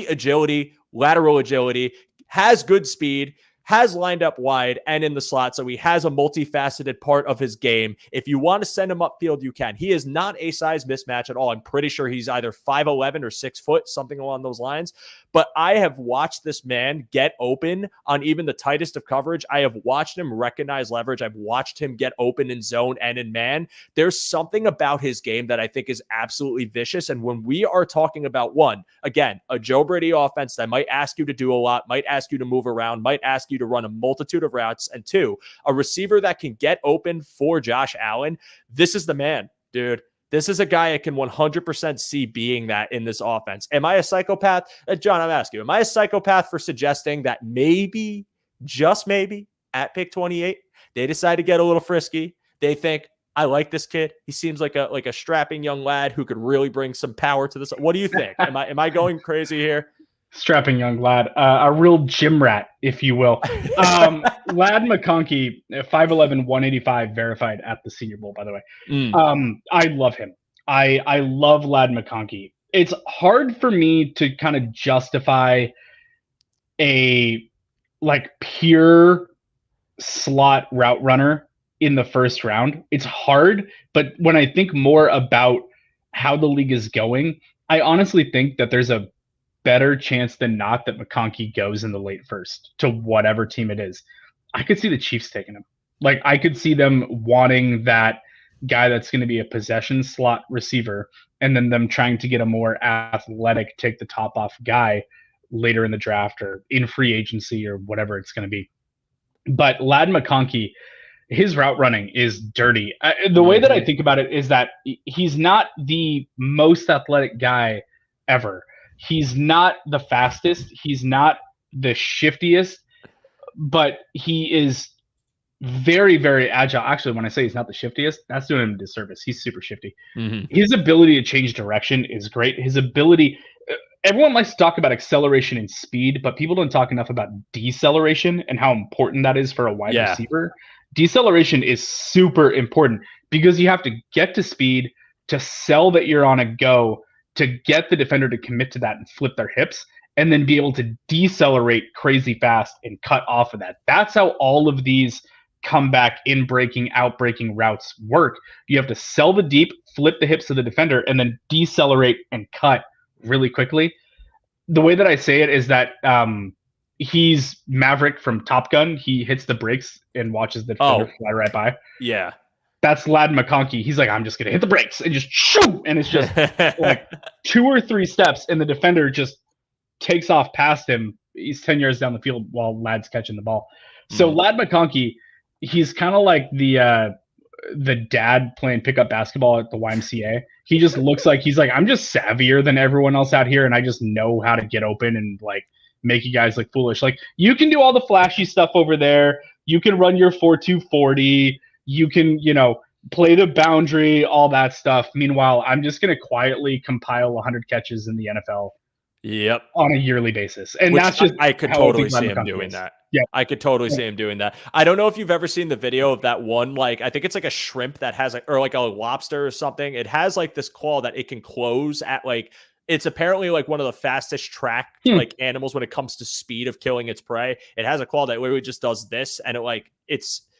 agility, lateral agility, has good speed, has lined up wide and in the slot, so he has a multifaceted part of his game. If you want to send him upfield, you can. He is not a size mismatch at all. I'm pretty sure he's either 5'11" or 6 foot, something along those lines. But I have watched this man get open on even the tightest of coverage. I have watched him recognize leverage. I've watched him get open in zone and in man. There's something about his game that I think is absolutely vicious. And when we are talking about again, a Joe Brady offense that might ask you to do a lot, might ask you to move around, might ask you to run a multitude of routes, and 2, a receiver that can get open for Josh Allen, this is the man, dude. This is a guy I can 100% see being that in this offense. Am I a psychopath? John, I'm asking you, am I a psychopath for suggesting that maybe, just maybe, at pick 28, they decide to get a little frisky? They think, I like this kid. He seems like a strapping young lad who could really bring some power to this. What do you think? Am I going crazy here? Strapping young lad, a real gym rat, if you will. Ladd McConkey, 5'11", 185, verified at the Senior Bowl, by the way. I love him. I love Ladd McConkey. It's hard for me to kind of justify a pure slot route runner in the first round. It's hard, but when I think more about how the league is going, I honestly think that there's a better chance than not that McConkey goes in the late first to whatever team it is. I could see the Chiefs taking him. I could see them wanting that guy that's going to be a possession slot receiver, and then them trying to get a more athletic, take the top off guy later in the draft or in free agency or whatever it's going to be. But Ladd McConkey, his route running is dirty. The way that I think about it is that he's not the most athletic guy ever. He's not the fastest. He's not the shiftiest, but he is very, very agile. Actually, when I say he's not the shiftiest, that's doing him a disservice. He's super shifty. His ability to change direction is great. His ability, everyone likes to talk about acceleration and speed, but people don't talk enough about deceleration and how important that is for a wide receiver. Deceleration is super important because you have to get to speed to sell that you're on a go, to get the defender to commit to that and flip their hips, and then be able to decelerate crazy fast and cut off of that. That's how all of these comeback, in-breaking, out-breaking routes work. You have to sell the deep, flip the hips to the defender, and then decelerate and cut really quickly. The way that I say it is that he's Maverick from Top Gun. He hits the brakes and watches the defender fly right by. Yeah. That's Ladd McConkey. He's like, I'm just going to hit the brakes and just shoot. And it's just 2 or 3 steps, and the defender just takes off past him. He's 10 yards down the field while Ladd's catching the ball. So Ladd McConkey, he's kind of like the dad playing pickup basketball at the YMCA. He just looks like he's like, I'm just savvier than everyone else out here, and I just know how to get open and make you guys look foolish. You can do all the flashy stuff over there. You can run your 4.2 40. You can, play the boundary, all that stuff. Meanwhile, I'm just going to quietly compile 100 catches in the NFL Yep. on a yearly basis. And Which that's just I could how totally big Ladd see him McConkey doing is. that. Yeah. I could totally see him doing that. I don't know if you've ever seen the video of that one, like, I think it's like a shrimp that has or like a lobster or something. It has like this claw that it can close at like, it's apparently like one of the fastest tracked like animals when it comes to speed of killing its prey. It has a claw that literally just does this, and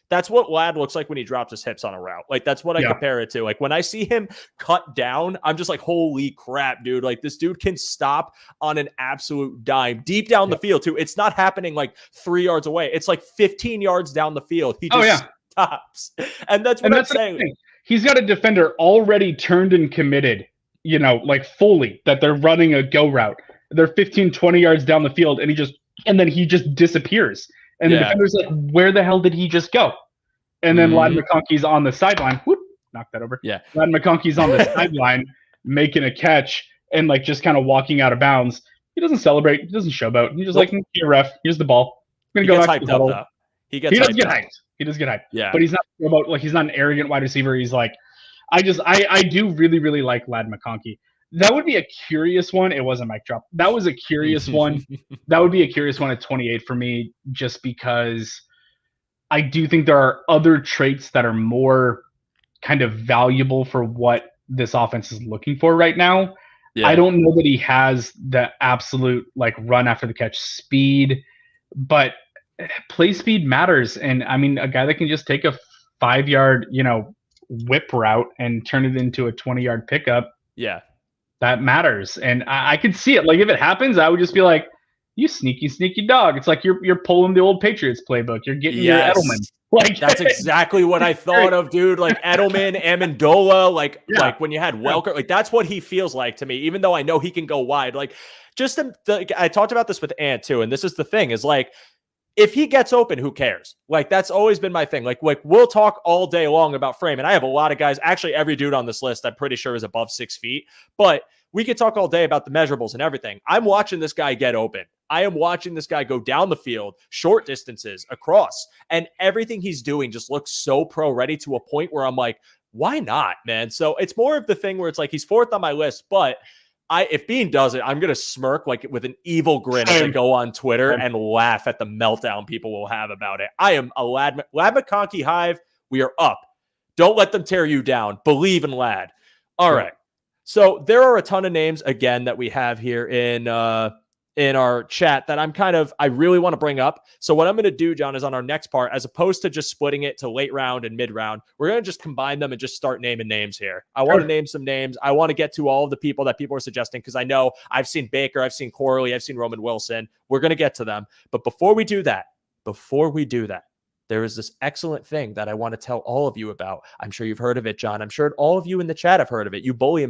that's what Ladd looks like when he drops his hips on a route. Like, that's what I compare it to. Like, when I see him cut down, I'm just like, holy crap, dude. Like, this dude can stop on an absolute dime deep down the field too. It's not happening like 3 yards away. It's like 15 yards down the field. He just stops. And that's what I'm saying. He's got a defender already turned and committed, like fully, that they're running a go route. They're 15, 20 yards down the field, and then he just disappears. And the defender's like, where the hell did he just go? And then Ladd McConkey's on the sideline. Whoop, knock that over. Yeah. Ladd McConkey's on the sideline making a catch and like just kind of walking out of bounds. He doesn't celebrate. He doesn't showboat. He's just like, hey, ref, here's the ball. I'm going to go back to the huddle. Up, he does get hyped. He does get hyped. Yeah. But he's not showboat. Like, he's not an arrogant wide receiver. He's like, I do really, really like Ladd McConkey. That would be a curious one. It was a mic drop. That was a curious one. That would be a curious one at 28 for me, just because I do think there are other traits that are more kind of valuable for what this offense is looking for right now. Yeah. I don't know that he has the absolute like run after the catch speed, but play speed matters. And I mean, a guy that can just take a 5-yard, whip route and turn it into a 20-yard pickup. Yeah. That matters. And I could see it. Like, if it happens, I would just be like, you sneaky, sneaky dog. It's like you're pulling the old Patriots playbook. You're getting your Edelman. Like, that's exactly what I thought of, dude. Like Edelman, Amendola, like when you had Welker, like that's what he feels like to me, even though I know he can go wide. Like, just I talked about this with Ant too. And this is the thing is like, if he gets open, who cares? Like, that's always been my thing. Like we'll talk all day long about frame. And I have a lot of guys, actually every dude on this list, I'm pretty sure is above 6 feet, but we could talk all day about the measurables and everything. I'm watching this guy get open. I am watching this guy go down the field, short distances, across, and everything he's doing just looks so pro ready to a point where I'm like, why not, man? So it's more of the thing where it's like, he's fourth on my list, but if Bean does it, I'm going to smirk like with an evil grin as I go on Twitter and laugh at the meltdown people will have about it. I am a Ladd McConkey hive. We are up. Don't let them tear you down. Believe in Ladd. All right. So there are a ton of names again that we have here in our chat that I really want to bring up. So what I'm going to do, John, is on our next part, as opposed to just splitting it to late round and mid round, we're going to just combine them and just start naming names here. I want to name some names. I want to get to all of the people that people are suggesting, because I know I've seen Baker, I've seen Corley, I've seen Roman Wilson. We're going to get to them. But before we do that, there is this excellent thing that I want to tell all of you about. I'm sure you've heard of it, John. I'm sure all of you in the chat have heard of it. You bully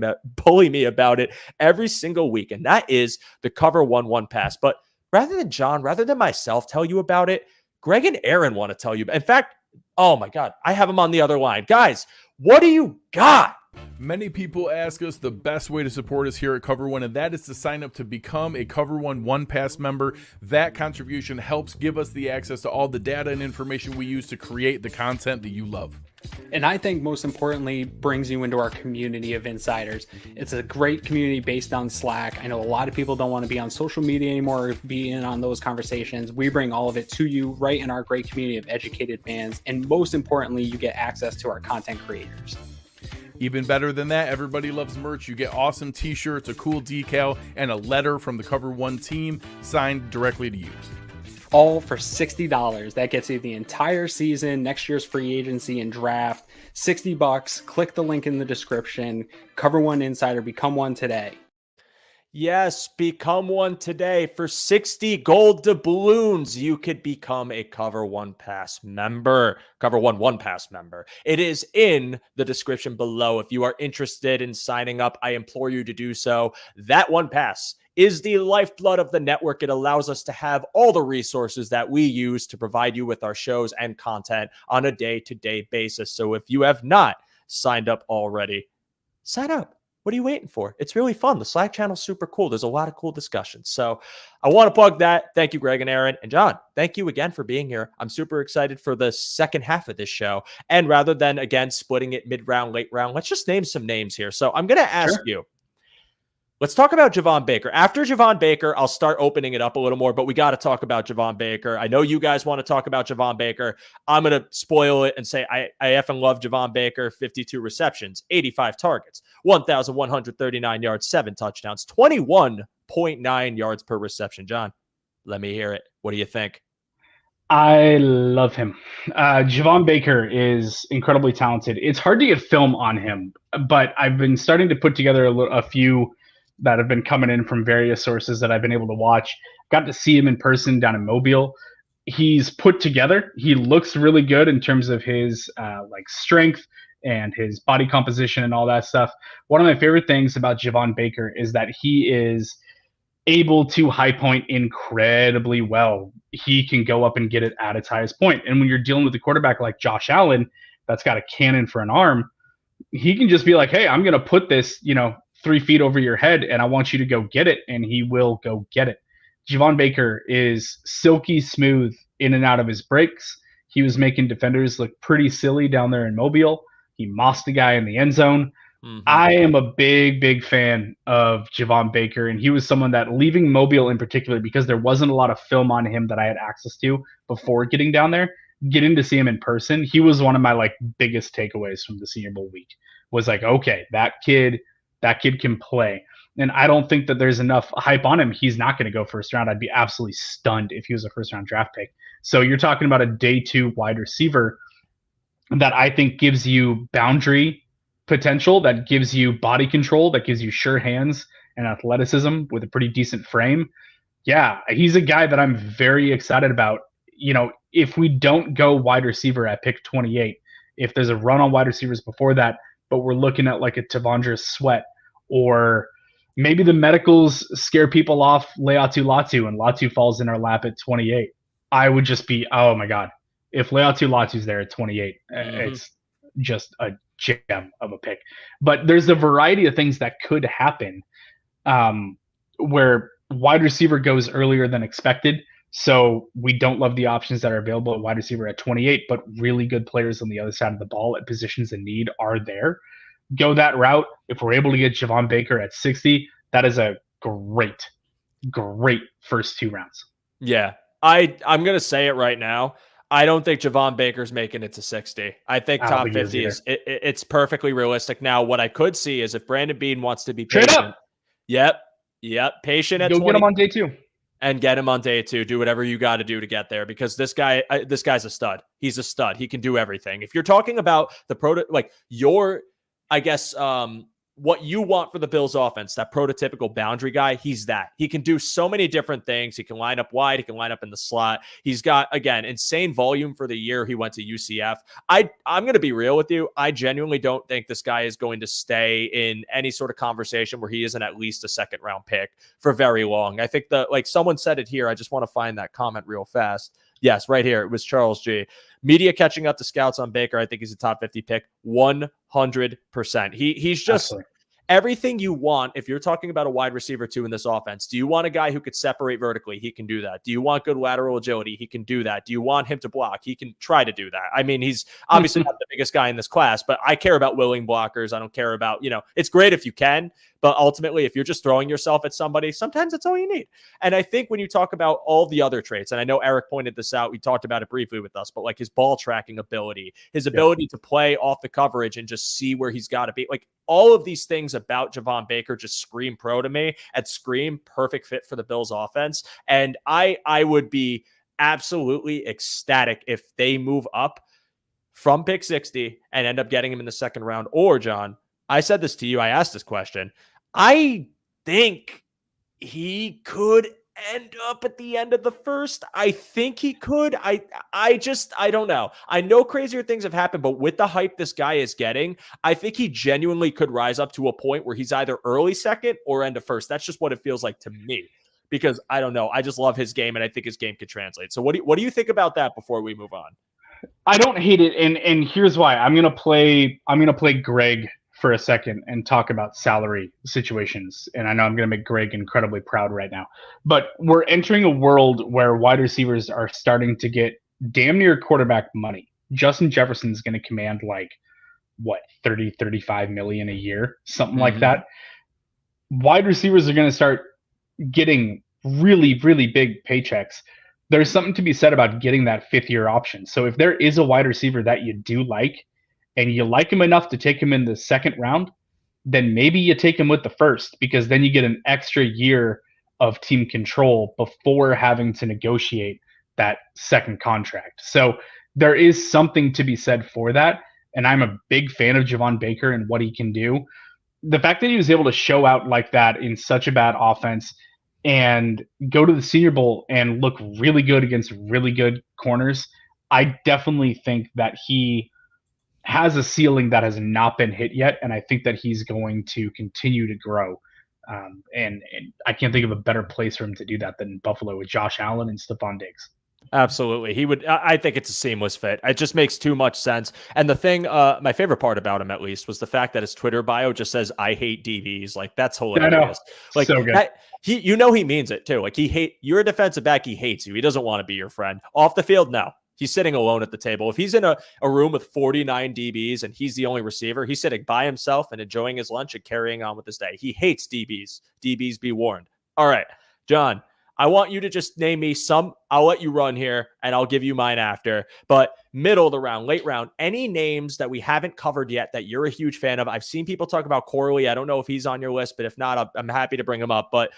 me about it every single week, and that is the Cover 1-1 pass. But rather than myself tell you about it, Greg and Aaron want to tell you. In fact, oh my God, I have them on the other line. Guys, what do you got? Many people ask us the best way to support us here at Cover One, and that is to sign up to become a Cover One Pass member. That contribution helps give us the access to all the data and information we use to create the content that you love. And I think most importantly, brings you into our community of insiders. It's a great community based on Slack. I know a lot of people don't want to be on social media anymore or be in on those conversations. We bring all of it to you right in our great community of educated fans. And most importantly, you get access to our content creators. Even better than that, everybody loves merch. You get awesome t-shirts, a cool decal, and a letter from the Cover One team signed directly to you. All for $60. That gets you the entire season, next year's free agency and draft. $60. Click the link in the description. Cover One Insider. Become one today. Yes, become one today. For 60 gold doubloons, you could become a Cover One Pass member. Cover One Pass member. It is in the description below. If you are interested in signing up, I implore you to do so. That One Pass is the lifeblood of the network. It allows us to have all the resources that we use to provide you with our shows and content on a day-to-day basis. So if you have not signed up already, sign up. What are you waiting for? It's really fun. The Slack channel is super cool. There's a lot of cool discussions. So I want to plug that. Thank you, Greg and Aaron. And John, thank you again for being here. I'm super excited for the second half of this show. And rather than, again, splitting it mid-round, late round, let's just name some names here. So I'm going to ask you, Let's talk about Javon Baker. After Javon Baker, I'll start opening it up a little more, but we got to talk about Javon Baker. I know you guys want to talk about Javon Baker. I'm going to spoil it and say I effing love Javon Baker. 52 receptions, 85 targets, 1,139 yards, 7 touchdowns, 21.9 yards per reception. John, let me hear it. What do you think? I love him. Javon Baker is incredibly talented. It's hard to get film on him, but I've been starting to put together a few that have been coming in from various sources that I've been able to watch. Got to see him in person down in Mobile. He's put together. He looks really good in terms of his like strength and his body composition and all that stuff. One of my favorite things about Javon Baker is that he is able to high point incredibly well. He can go up and get it at its highest point. And when you're dealing with a quarterback like Josh Allen, that's got a cannon for an arm, he can just be like, hey, I'm going to put this, 3 feet over your head, and I want you to go get it, and he will go get it. Javon Baker is silky smooth in and out of his breaks. He was making defenders look pretty silly down there in Mobile. He mossed the guy in the end zone. Mm-hmm. I am a big, big fan of Javon Baker, and he was someone that, leaving Mobile in particular, because there wasn't a lot of film on him that I had access to before getting down there, getting to see him in person, he was one of my biggest takeaways from the Senior Bowl week. Was like, okay, that kid can play. And I don't think that there's enough hype on him. He's not going to go first round. I'd be absolutely stunned if he was a first round draft pick. So you're talking about a day 2 wide receiver that I think gives you boundary potential, that gives you body control, that gives you sure hands and athleticism with a pretty decent frame. Yeah, he's a guy that I'm very excited about. If we don't go wide receiver at pick 28, if there's a run on wide receivers before that, but we're looking at like a Tavondre Sweat, or maybe the medicals scare people off Leatu Latu and Latu falls in our lap at 28. I would just be, oh my God, if Leatu Latu's there at 28, it's just a gem of a pick. But there's a variety of things that could happen where wide receiver goes earlier than expected. So we don't love the options that are available at wide receiver at 28, but really good players on the other side of the ball at positions in need are there. Go that route. If we're able to get Javon Baker at 60, that is a great first 2 rounds. Yeah, I'm going to say it right now. I don't think Javon Baker's making it to 60. I think top 50 it's perfectly realistic. Now, what I could see is if Brandon Beane wants to be patient. Trade up. Yep. Patient at Go 20. Get him on day 2. And get him on day 2. Do whatever you got to do to get there, because this guy's a stud. He's a stud. He can do everything. If you're talking about what you want for the Bills offense, that prototypical boundary guy, he's that. He can do so many different things. He can line up wide. He can line up in the slot. He's got, again, insane volume for the year he went to UCF. I'm going to be real with you. I genuinely don't think this guy is going to stay in any sort of conversation where he isn't at least a second round pick for very long. I think someone said it here. I just want to find that comment real fast. Yes, right here. It was Charles G. Media catching up to scouts on Baker. I think he's a top 50 pick. 100%. He's just everything you want. If you're talking about a wide receiver 2 in this offense, do you want a guy who could separate vertically? He can do that. Do you want good lateral agility? He can do that. Do you want him to block? He can try to do that. I mean, he's obviously not the biggest guy in this class, but I care about willing blockers. I don't care about, it's great if you can, but ultimately, if you're just throwing yourself at somebody, sometimes that's all you need. And I think when you talk about all the other traits, and I know Eric pointed this out, we talked about it briefly with us, but his ball tracking ability, his ability to play off the coverage and just see where he's got to be, all of these things about Javon Baker just scream pro to me and scream perfect fit for the Bills offense. And I would be absolutely ecstatic if they move up from pick 60 and end up getting him in the second round. Or, John, I said this to you. I asked this question. I think he could end up at the end of the first. I think he could. I don't know. I know crazier things have happened, but with the hype this guy is getting, I think he genuinely could rise up to a point where he's either early second or end of first. That's just what it feels like to me, because I don't know. I just love his game, and I think his game could translate. So what do you think about that before we move on? I don't hate it, and here's why. I'm gonna play Greg for a second and talk about salary situations. And I know I'm going to make Greg incredibly proud right now, but we're entering a world where wide receivers are starting to get damn near quarterback money. Justin Jefferson's going to command 30, 35 million a year, something like that. wide receivers are going to start getting really, really big paychecks. There's something to be said about getting that 5th-year option. So if there is a wide receiver that you do like, and you like him enough to take him in the 2nd round, then maybe you take him with the 1st, because then you get an extra year of team control before having to negotiate that 2nd contract. So there is something to be said for that. And I'm a big fan of Javon Baker and what he can do. The fact that he was able to show out like that in such a bad offense and go to the Senior Bowl and look really good against really good corners, I definitely think that he has a ceiling that has not been hit yet, and I think that he's going to continue to grow. And I can't think of a better place for him to do that than Buffalo with Josh Allen and Stephon Diggs. Absolutely. He would, I think it's a seamless fit. It just makes too much sense. And the thing, my favorite part about him, at least, was the fact that his Twitter bio just says, "I hate DBs." Like, that's hilarious. Like, so good. He means it too. Like, you're a defensive back. He hates you. He doesn't want to be your friend. Off the field, no. He's sitting alone at the table. If he's in a room with 49 DBs and he's the only receiver, he's sitting by himself and enjoying his lunch and carrying on with his day. He hates DBs. DBs be warned. All right, John, I want you to just name me some. I'll let you run here and I'll give you mine after. But middle of the round, late round, any names that we haven't covered yet that you're a huge fan of? I've seen people talk about Corley. I don't know if he's on your list, but if not, I'm happy to bring him up. But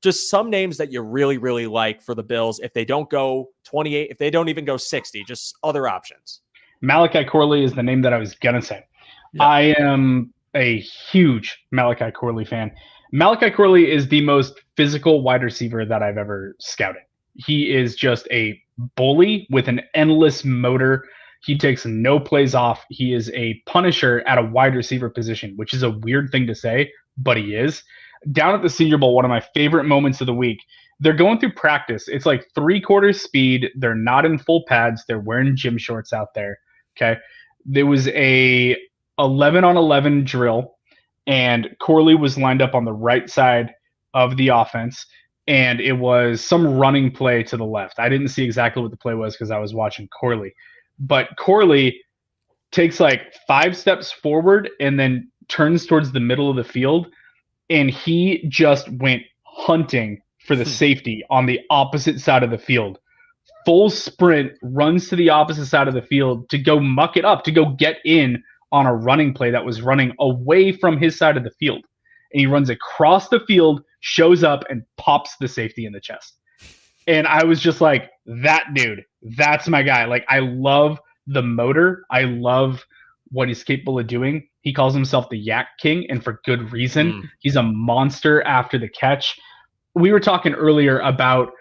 just some names that you really, really like for the Bills. If they don't go 28, if they don't even go 60, just other options. Malachi Corley is the name that I was going to say. Yep. I am a huge Malachi Corley fan. Malachi Corley is the most physical wide receiver that I've ever scouted. He is just a bully with an endless motor. He takes no plays off. He is a punisher at a wide receiver position, which is a weird thing to say, but he is. Down at the Senior Bowl, one of my favorite moments of the week, they're going through practice. It's like 3/4 speed. They're not in full pads. They're wearing gym shorts out there. Okay. There was a 11-on-11 drill, and Corley was lined up on the right side of the offense, and it was some running play to the left. I didn't see exactly what the play was because I was watching Corley. But Corley takes like 5 steps forward and then turns towards the middle of the field, and he just went hunting for the safety on the opposite side of the field. Full sprint, runs to the opposite side of the field to go muck it up, to go get in on a running play that was running away from his side of the field. And he runs across the field, shows up, and pops the safety in the chest. And I was just like, that dude, that's my guy. Like, I love the motor. I love what he's capable of doing. He calls himself the Yak King, and for good reason. He's a monster after the catch. We were talking earlier about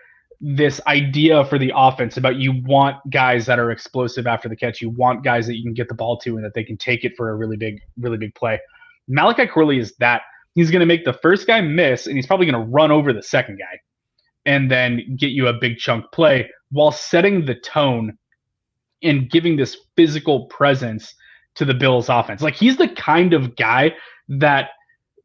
this idea for the offense, about you want guys that are explosive after the catch. You want guys that you can get the ball to and that they can take it for a really big play. Malachi Corley is that. He's going to make the first guy miss, and he's probably going to run over the second guy and then get you a big chunk play while setting the tone and giving this physical presence to the Bills offense. Like, he's the kind of guy that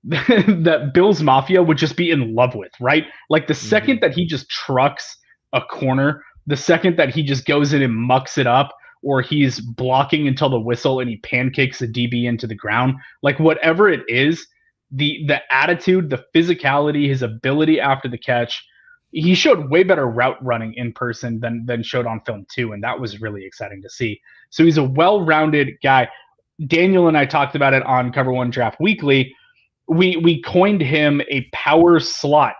that Bills Mafia would just be in love with, right? Like, the second that he just trucks a corner, the second that he just goes in and mucks it up, or he's blocking until the whistle and he pancakes the DB into the ground, like, whatever it is, the attitude, the physicality, his ability after the catch, he showed way better route running in person than showed on film too, and that was really exciting to see. So he's a well-rounded guy. Daniel and I talked about it on Cover One Draft Weekly. We coined him a power slot.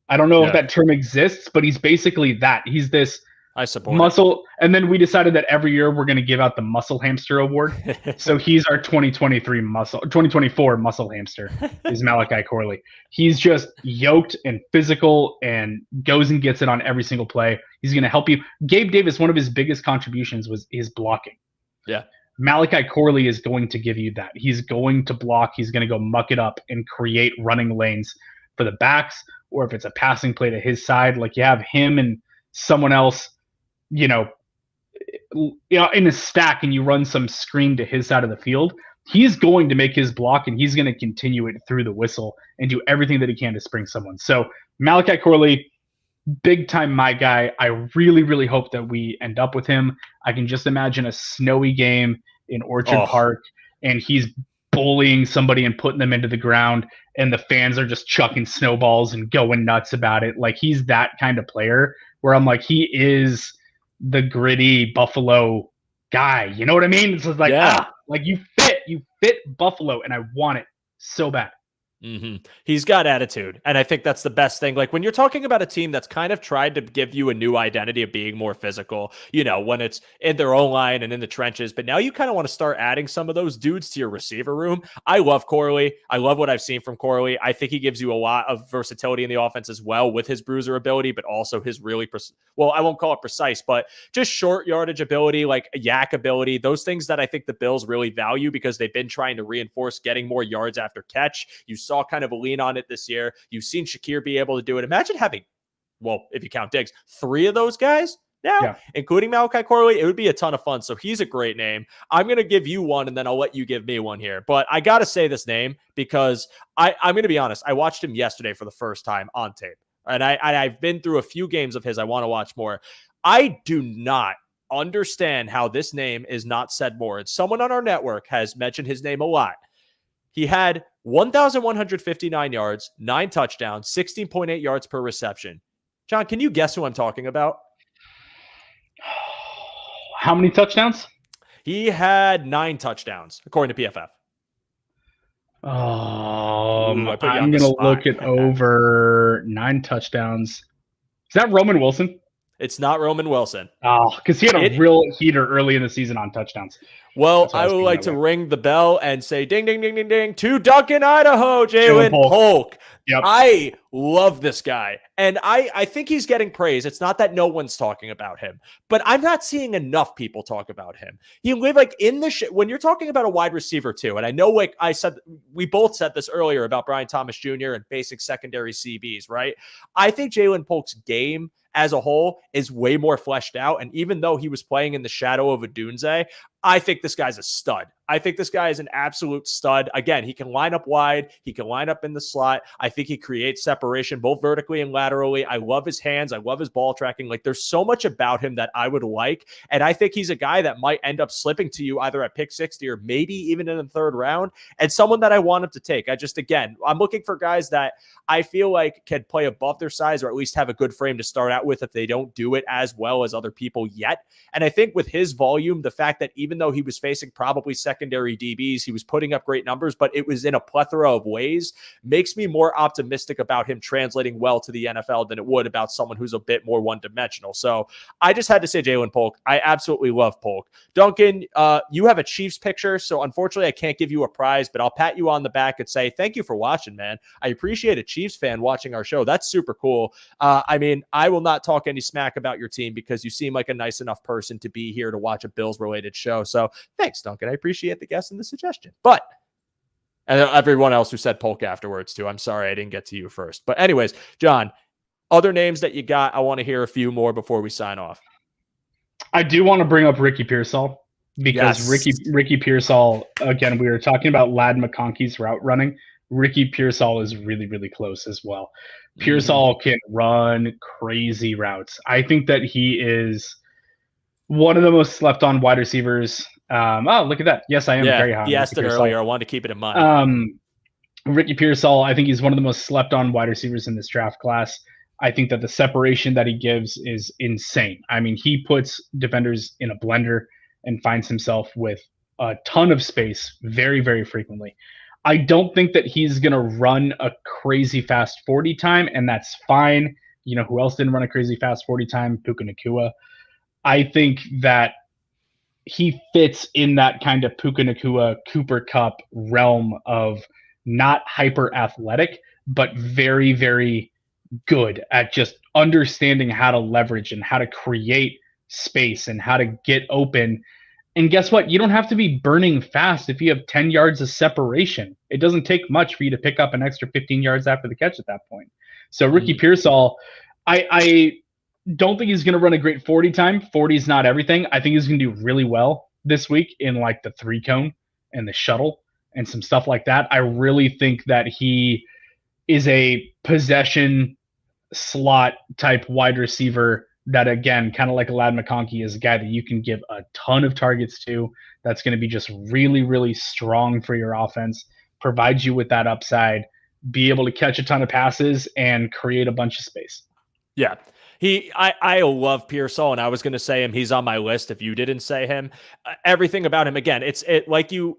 I don't know if that term exists, but he's basically that. He's this I support muscle. And then we decided that every year we're going to give out the Muscle Hamster Award. So he's our 2024 Muscle Hamster is Malachi Corley. He's just yoked and physical and goes and gets it on every single play. He's going to help you. Gabe Davis, one of his biggest contributions was his blocking. Yeah. Malachi Corley is going to give you that. He's going to block. He's going to go muck it up and create running lanes for the backs, or if it's a passing play to his side, like you have him and someone else, in a stack, and you run some screen to his side of the field, he's going to make his block, and he's going to continue it through the whistle and do everything that he can to spring someone. So Malachi Corley, big time my guy. I really, really hope that we end up with him. I can just imagine a snowy game in Orchard Park, and he's bullying somebody and putting them into the ground, and the fans are just chucking snowballs and going nuts about it. Like, he's that kind of player where I'm like, he is the gritty Buffalo guy. You know what I mean? It's just like, like you fit Buffalo, and I want it so bad. He's got attitude. And I think that's the best thing. Like, when you're talking about a team that's kind of tried to give you a new identity of being more physical, you know, when it's in their own line and in the trenches, but now you kind of want to start adding some of those dudes to your receiver room. I love Corley. I love what I've seen from Corley. I think he gives you a lot of versatility in the offense as well with his bruiser ability, but also his really, I won't call it precise, but just short yardage ability, like a yak ability, those things that I think the Bills really value because they've been trying to reinforce getting more yards after catch. You saw kind of a lean on it this year. You've seen Shakir be able to do it. Imagine having, well, if you count Diggs, 3 of those guys now, including Malachi Corley. It would be a ton of fun. So he's a great name. I'm going to give you one, and then I'll let you give me one here. But I got to say this name because I'm going to be honest. I watched him yesterday for the first time on tape, and I've been through a few games of his. I want to watch more. I do not understand how this name is not said more. And someone on our network has mentioned his name a lot. He had 1,159 yards, 9 touchdowns, 16.8 yards per reception. John, can you guess who I'm talking about? How many touchdowns? He had 9 touchdowns, according to PFF. I'm going to look it over. 9 touchdowns. Is that Roman Wilson? It's not Roman Wilson. Oh, because he had a real heater early in the season on touchdowns. Well, I would like to ring the bell and say ding, ding, ding, ding, ding to Duncan, Idaho, Jalen Polk. Yep. I love this guy. And I think he's getting praise. It's not that no one's talking about him, but I'm not seeing enough people talk about him. He live like in the when you're talking about a wide receiver too. And I know, like I said, we both said this earlier about Brian Thomas Jr. and basic secondary CBs, right? I think Jalen Polk's game as a whole is way more fleshed out. And even though he was playing in the shadow of Odunze, I think this guy's a stud. I think this guy is an absolute stud. Again, he can line up wide. He can line up in the slot. I think he creates separation both vertically and laterally. I love his hands. I love his ball tracking. Like, there's so much about him that I would like. And I think he's a guy that might end up slipping to you either at pick 60 or maybe even in the 3rd round, and someone that I want him to take. I'm looking for guys that I feel like can play above their size or at least have a good frame to start out with if they don't do it as well as other people yet. And I think with his volume, the fact that even though he was facing probably secondary DBs, he was putting up great numbers, but it was in a plethora of ways, makes me more optimistic about him translating well to the NFL than it would about someone who's a bit more one-dimensional. So I just had to say Jalen Polk. I absolutely love Polk. Duncan, you have a Chiefs picture, so unfortunately I can't give you a prize, but I'll pat you on the back and say thank you for watching, man. I appreciate a Chiefs fan watching our show. That's super cool. I mean, I will not talk any smack about your team because you seem like a nice enough person to be here to watch a Bills-related show. So thanks, Duncan. I appreciate the guess and the suggestion. But, and everyone else who said Polk afterwards too. I'm sorry I didn't get to you first. But anyways, John, other names that you got, I want to hear a few more before we sign off. I do want to bring up Ricky Pearsall because Ricky Pearsall, again, we were talking about Ladd McConkey's route running. Ricky Pearsall is really, really close as well. Pearsall can run crazy routes. I think that he is one of the most slept on wide receivers. Look at that. Yes, I am very high. He asked it earlier. I wanted to keep it in mind. Ricky Pearsall, I think he's one of the most slept on wide receivers in this draft class. I think that the separation that he gives is insane. I mean, he puts defenders in a blender and finds himself with a ton of space very, very frequently. I don't think that he's going to run a crazy fast 40 time, and that's fine. You know, who else didn't run a crazy fast 40 time? Puka Nacua. I think that he fits in that kind of Puka Nacua, Cooper Kupp realm of not hyper athletic, but very, very good at just understanding how to leverage and how to create space and how to get open. And guess what? You don't have to be burning fast if you have 10 yards of separation. It doesn't take much for you to pick up an extra 15 yards after the catch at that point. So Ricky Pearsall, I don't think he's going to run a great 40 time. 40 is not everything. I think he's going to do really well this week in like the 3-cone and the shuttle and some stuff like that. I really think that he is a possession slot type wide receiver that, again, kind of like a Lad McConkey, is a guy that you can give a ton of targets to. That's going to be just really, really strong for your offense, provide you with that upside, be able to catch a ton of passes and create a bunch of space. Yeah. I love Pearsall, and I was going to say him. He's on my list if you didn't say him. Everything about him, again, it like you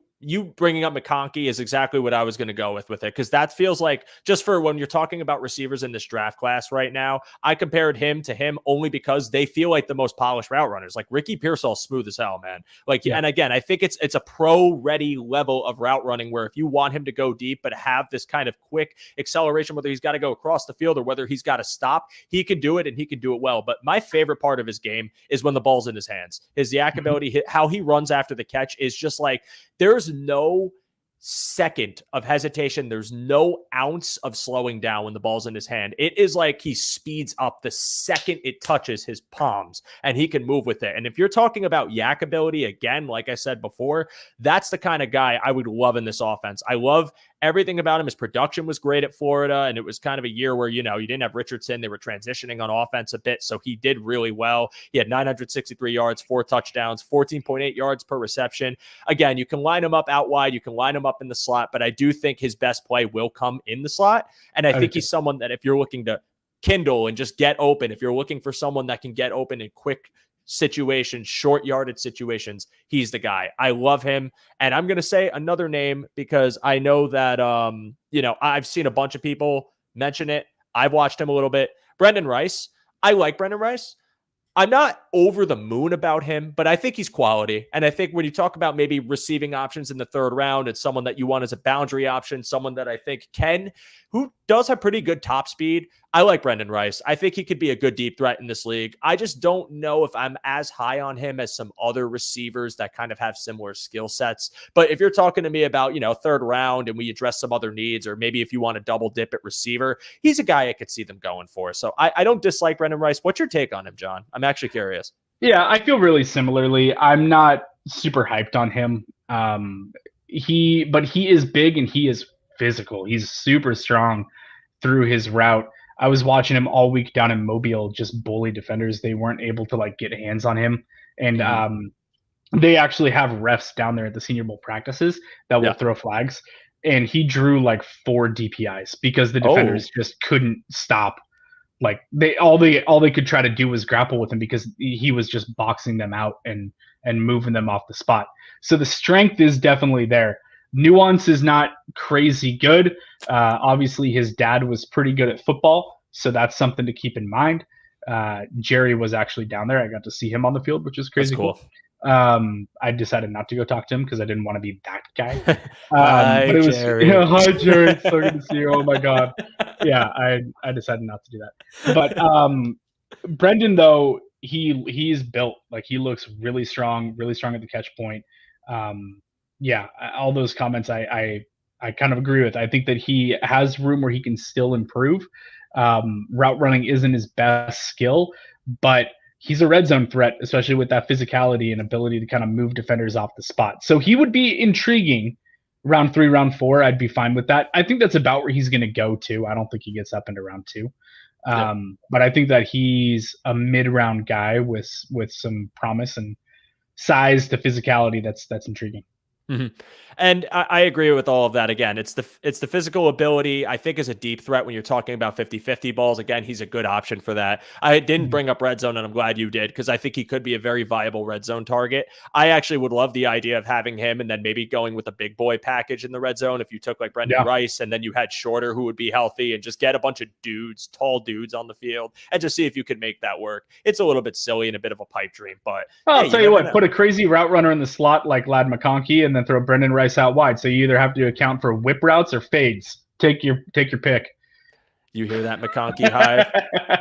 bringing up McConkey is exactly what I was going to go with it, because that feels like, just for when you're talking about receivers in this draft class right now, I compared him to him only because they feel like the most polished route runners. Like Ricky Pearsall, smooth as hell, man. Like, yeah. And again, I think it's a pro-ready level of route running where if you want him to go deep but have this kind of quick acceleration, whether he's got to go across the field or whether he's got to stop, he can do it, and he can do it well. But my favorite part of his game is when the ball's in his hands. His yak ability, how he runs after the catch is just like, there's no second of hesitation. There's no ounce of slowing down when the ball's in his hand. It is like he speeds up the second it touches his palms, and he can move with it. And if you're talking about yak ability, again, like I said before, that's the kind of guy I would love in this offense. I love everything about him. His production was great at Florida, and it was kind of a year where, you didn't have Richardson. They were transitioning on offense a bit, so he did really well. He had 963 yards, 4 touchdowns, 14.8 yards per reception. Again, you can line him up out wide. You can line him up in the slot, but I do think his best play will come in the slot. And I think he's someone that if you're looking to kindle and just get open, if you're looking for someone that can get open in quick situations, short yardage situations, he's the guy. I love him. And I'm going to say another name because I know that, I've seen a bunch of people mention it. I've watched him a little bit. Brendan Rice. I like Brendan Rice. I'm not over the moon about him, but I think he's quality. And I think when you talk about maybe receiving options in the third round, it's someone that you want as a boundary option, someone that I think who does have pretty good top speed. I like Brendan Rice. I think he could be a good deep threat in this league. I just don't know if I'm as high on him as some other receivers that kind of have similar skill sets. But if you're talking to me about, third round and we address some other needs, or maybe if you want to double dip at receiver, he's a guy I could see them going for. So I don't dislike Brendan Rice. What's your take on him, John? I'm actually curious. Yeah, I feel really similarly. I'm not super hyped on him. But he is big and he is physical. He's super strong through his route. I was watching him all week down in Mobile, just bully defenders. They weren't able to get hands on him. And they actually have refs down there at the Senior Bowl practices that will throw flags. And he drew 4 DPIs because the defenders just couldn't stop. All they could try to do was grapple with him because he was just boxing them out and moving them off the spot. So the strength is definitely there. Nuance is not crazy good. Obviously, his dad was pretty good at football, so that's something to keep in mind. Jerry was actually down there. I got to see him on the field, which is crazy cool. I decided not to go talk to him because I didn't want to be that guy. Hi, Jerry. Hi, Jerry. It's so good to see you. Oh, my God. Yeah, I decided not to do that. But Brendan, though, he's built. He looks really strong at the catch point. All those comments I kind of agree with. I think that he has room where he can still improve. Route running isn't his best skill, but he's a red zone threat, especially with that physicality and ability to kind of move defenders off the spot. So he would be intriguing. Round 3, round 4, I'd be fine with that. I think that's about where he's going to go to. I don't think he gets up into round 2. But I think that he's a mid-round guy with some promise and size to physicality that's intriguing. Mm-hmm. And I agree with all of that. Again, it's the physical ability, I think, is a deep threat when you're talking about 50-50 balls. Again, he's a good option for that. I didn't bring up red zone, and I'm glad you did, because I think he could be a very viable red zone target. I actually would love the idea of having him and then maybe going with a big boy package in the red zone. If you took Brendan Rice and then you had Shorter, who would be healthy, and just get a bunch of tall dudes on the field and just see if you could make that work. It's a little bit silly and a bit of a pipe dream, but I'll tell you what, put a crazy route runner in the slot like Lad McConkey and then throw Brendan Rice out wide. So you either have to account for whip routes or fades. Take your pick. You hear that, McConkey Hive?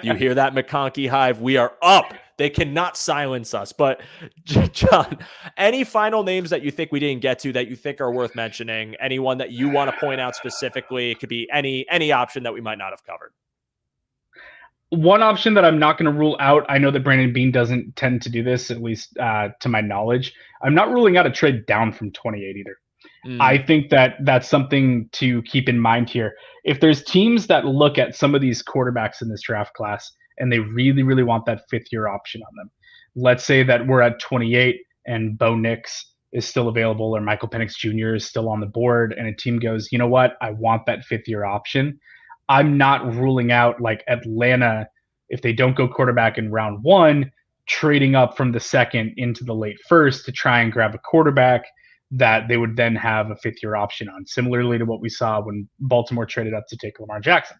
You hear that, McConkey Hive? We are up. They cannot silence us. But John, any final names that you think we didn't get to that you think are worth mentioning? Anyone that you want to point out specifically? It could be any option that we might not have covered. One option that I'm not going to rule out, I know that Brandon Beane doesn't tend to do this, at least to my knowledge. I'm not ruling out a trade down from 28 either. I think that that's something to keep in mind here. If there's teams that look at some of these quarterbacks in this draft class and they really, really want that 5th-year option on them. Let's say that we're at 28 and Bo Nix is still available or Michael Penix Jr. is still on the board, and a team goes, you know what, I want that 5th-year option. I'm not ruling out like Atlanta, if they don't go quarterback in round 1, trading up from the 2nd into the late 1st to try and grab a quarterback that they would then have a 5th-year option on. Similarly to what we saw when Baltimore traded up to take Lamar Jackson.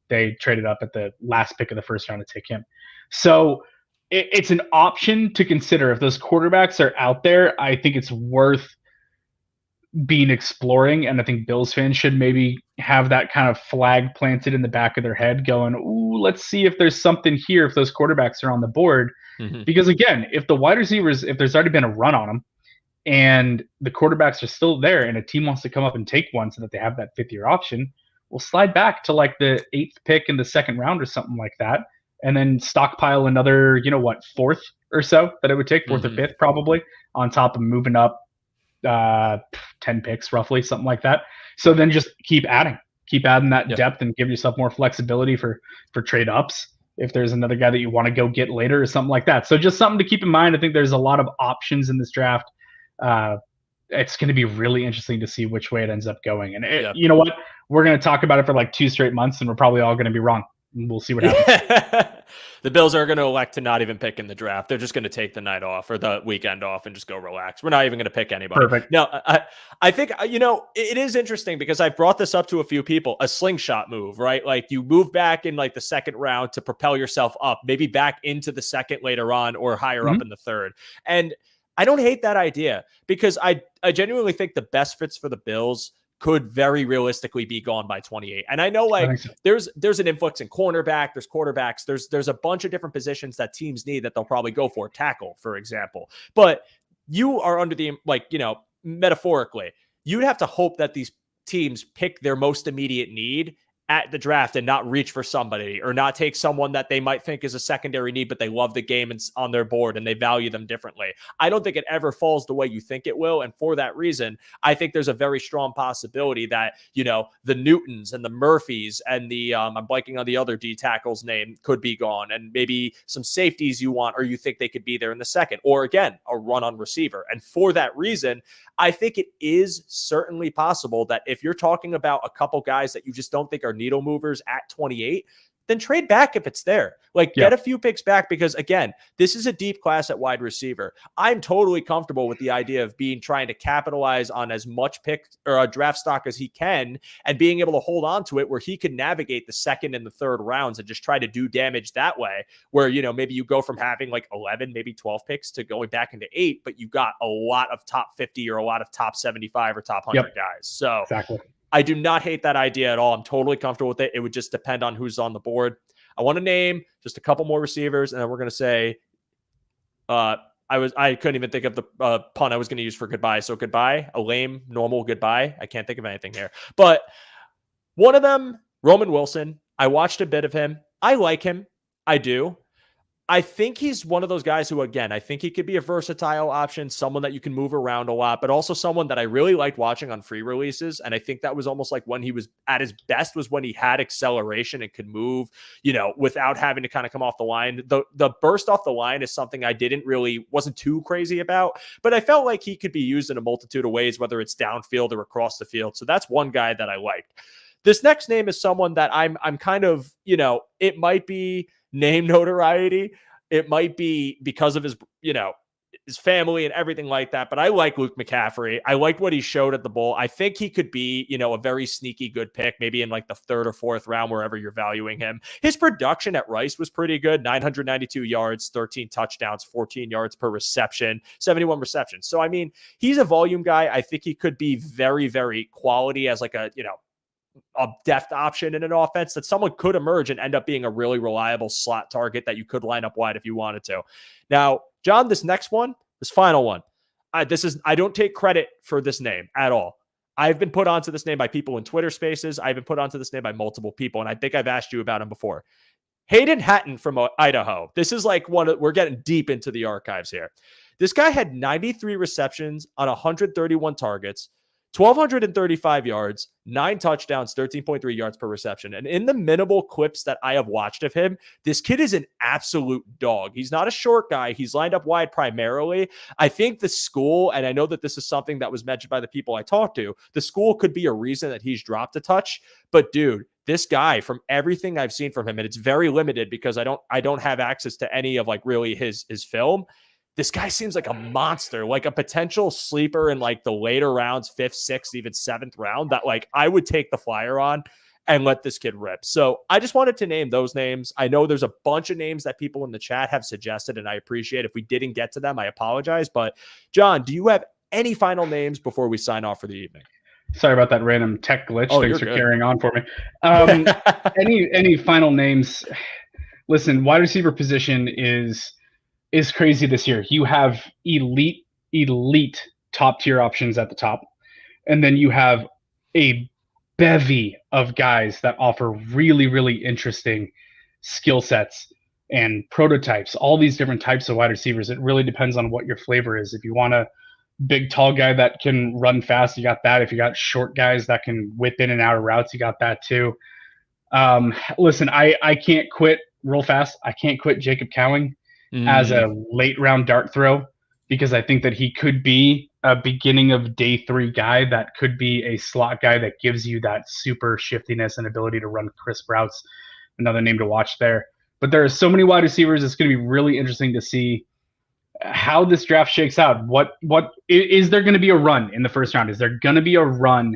They traded up at the last pick of the 1st round to take him. So it's an option to consider. If those quarterbacks are out there, I think it's worth being exploring. And I think Bills fans should maybe have that kind of flag planted in the back of their head going, ooh, let's see if there's something here if those quarterbacks are on the board. Mm-hmm. Because again, if the wide receivers, if there's already been a run on them and the quarterbacks are still there and a team wants to come up and take one so that they have that 5th-year option, we'll slide back to like the 8th pick in the 2nd round or something like that. And then stockpile another, 4th or so that it would take, 4th or 5th probably, on top of moving up 10 picks roughly, something like that. So then just keep adding that depth and give yourself more flexibility for trade ups if there's another guy that you want to go get later or something like that. So just something to keep in mind. I think there's a lot of options in this draft. It's going to be really interesting to see which way it ends up going. And you know what? We're going to talk about it for like 2 straight months and we're probably all going to be wrong. We'll see what happens. The Bills are going to elect to not even pick in the draft. They're just going to take the night off or the weekend off and just go relax. We're not even going to pick anybody. Perfect. No, I think, it is interesting because I've brought this up to a few people, a slingshot move, right? Like you move back in like the 2nd round to propel yourself up, maybe back into the 2nd later on or higher up in the 3rd. And I don't hate that idea because I genuinely think the best fits for the Bills could very realistically be gone by 28. And I know there's an influx in cornerback, there's quarterbacks, there's a bunch of different positions that teams need that they'll probably go for, tackle, for example. But you are under the, metaphorically, you'd have to hope that these teams pick their most immediate need at the draft and not reach for somebody or not take someone that they might think is a secondary need, but they love the game and on their board and they value them differently. I don't think it ever falls the way you think it will. And for that reason, I think there's a very strong possibility that, the Newtons and the Murphys and the, I'm blanking on the other D tackle's name, could be gone. And maybe some safeties you want, or you think they could be there in the 2nd, or again, a run on receiver. And for that reason, I think it is certainly possible that if you're talking about a couple guys that you just don't think are needle movers at 28, then trade back if it's there. Get a few picks back because, again, this is a deep class at wide receiver. I'm totally comfortable with the idea of trying to capitalize on as much pick or a draft stock as he can and being able to hold on to it where he can navigate the 2nd and the 3rd rounds and just try to do damage that way where, maybe you go from having like 11, maybe 12 picks to going back into 8, but you've got a lot of top 50 or a lot of top 75 or top 100 guys. So exactly. I do not hate that idea at all. I'm totally comfortable with it. It would just depend on who's on the board. I want to name just a couple more receivers, and then we're going to say, I couldn't even think of the pun I was going to use for goodbye. So goodbye, a lame, normal goodbye. I can't think of anything here. But one of them, Roman Wilson. I watched a bit of him. I like him. I do. I think he's one of those guys who, again, I think he could be a versatile option, someone that you can move around a lot, but also someone that I really liked watching on free releases. And I think that was almost like when he was at his best was when he had acceleration and could move, without having to kind of come off the line. The burst off the line is something I wasn't too crazy about, but I felt like he could be used in a multitude of ways, whether it's downfield or across the field. So that's one guy that I liked. This next name is someone that I'm kind of, it might be name notoriety. It might be because of his, his family and everything like that. But I like Luke McCaffrey. I liked what he showed at the bowl. I think he could be, a very sneaky good pick, maybe in like the 3rd or 4th round, wherever you're valuing him. His production at Rice was pretty good. 992 yards, 13 touchdowns, 14 yards per reception, 71 receptions. So, I mean, he's a volume guy. I think he could be very, very quality as like a depth option in an offense that someone could emerge and end up being a really reliable slot target that you could line up wide if you wanted to. Now, John, this final one, I don't take credit for this name at all. I've been put onto this name by people in Twitter spaces. I've been put onto this name by multiple people, and I think I've asked you about him before. Hayden Hatton from Idaho. This is like we're getting deep into the archives here. This guy had 93 receptions on 131 targets, 1,235 yards, 9 touchdowns, 13.3 yards per reception. And in the minimal clips that I have watched of him, this kid is an absolute dog. He's not a short guy. He's lined up wide primarily. I think the school, and I know that this is something that was mentioned by the people I talked to, the school could be a reason that he's dropped a touch. But dude, this guy, from everything I've seen from him, and it's very limited because I don't have access to any of like really his film. This guy seems like a monster, like a potential sleeper in like the later rounds, 5th, 6th, even 7th round that like I would take the flyer on and let this kid rip. So I just wanted to name those names. I know there's a bunch of names that people in the chat have suggested, and I appreciate if we didn't get to them, I apologize. But John, do you have any final names before we sign off for the evening? Sorry about that random tech glitch. Oh, Thanks for good. carrying on for me. Any final names? Listen, wide receiver position is crazy this year. You have elite top tier options at the top, and then you have a bevy of guys that offer really interesting skill sets and prototypes. All these different types of wide receivers. It really depends on what your flavor is. If you want a big tall guy that can run fast, you got that. If you got short guys that can whip in and out of routes, you got that too. Listen, I can't quit real fast. I can't quit Jacob Cowing as a late round dart throw, because I think that he could be a beginning of day 3 guy that could be a slot guy that gives you that super shiftiness and ability to run crisp routes. Another name to watch there. But there are so many wide receivers. It's going to be really interesting to see how this draft shakes out. What is there going to be a run in the first round? Is there going to be a run,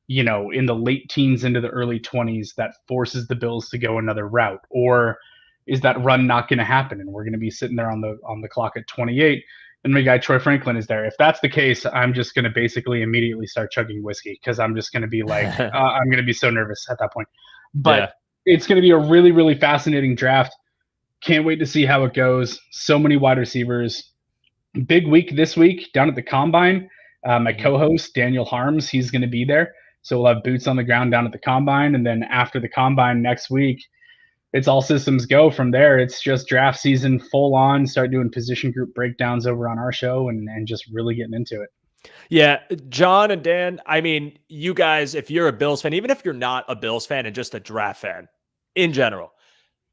in the late teens into the early 20s that forces the Bills to go another route? Or is that run not going to happen and we're going to be sitting there on the clock at 28 and my guy Troy Franklin is there? If that's the case, I'm just going to basically immediately start chugging whiskey, because I'm just going to be like, I'm going to be so nervous at that point. But It's going to be a really fascinating draft. Can't wait to see how it goes. So many wide receivers. Big week this week down at the Combine. My co-host, Daniel Harms, he's going to be there. So we'll have boots on the ground down at the Combine. And then after the Combine next week, it's all systems go from there. It's just draft season full on. Start doing position group breakdowns over on our show and just really getting into it. Yeah, John and Dan, I mean, you guys, if you're a Bills fan, even if you're not a Bills fan and just a draft fan in general,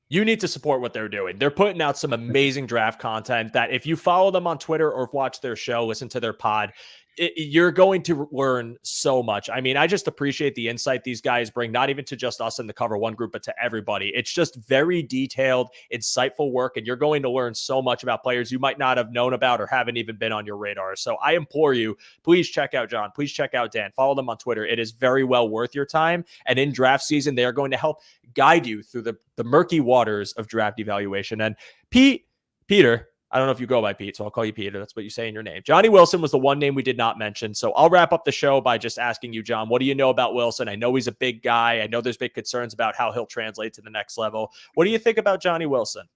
you need to support what they're doing. They're putting out some amazing draft content that if you follow them on Twitter or watch their show, listen to their pod, you're going to learn so much. I mean, I just appreciate the insight these guys bring, not even to just us in the Cover One group, but to everybody. It's just very detailed, insightful work, and you're going to learn so much about players you might not have known about or haven't even been on your radar. So I implore you, please check out John. Please check out Dan. Follow them on Twitter. It is very well worth your time. And in draft season, they are going to help guide you through the murky waters of draft evaluation. And Peter, I don't know if you go by Pete, so I'll call you Peter. That's what you say in your name. Johnny Wilson was the one name we did not mention. So I'll wrap up the show by just asking you, John, what do you know about Wilson? I know he's a big guy. I know there's big concerns about how he'll translate to the next level. What do you think about Johnny Wilson?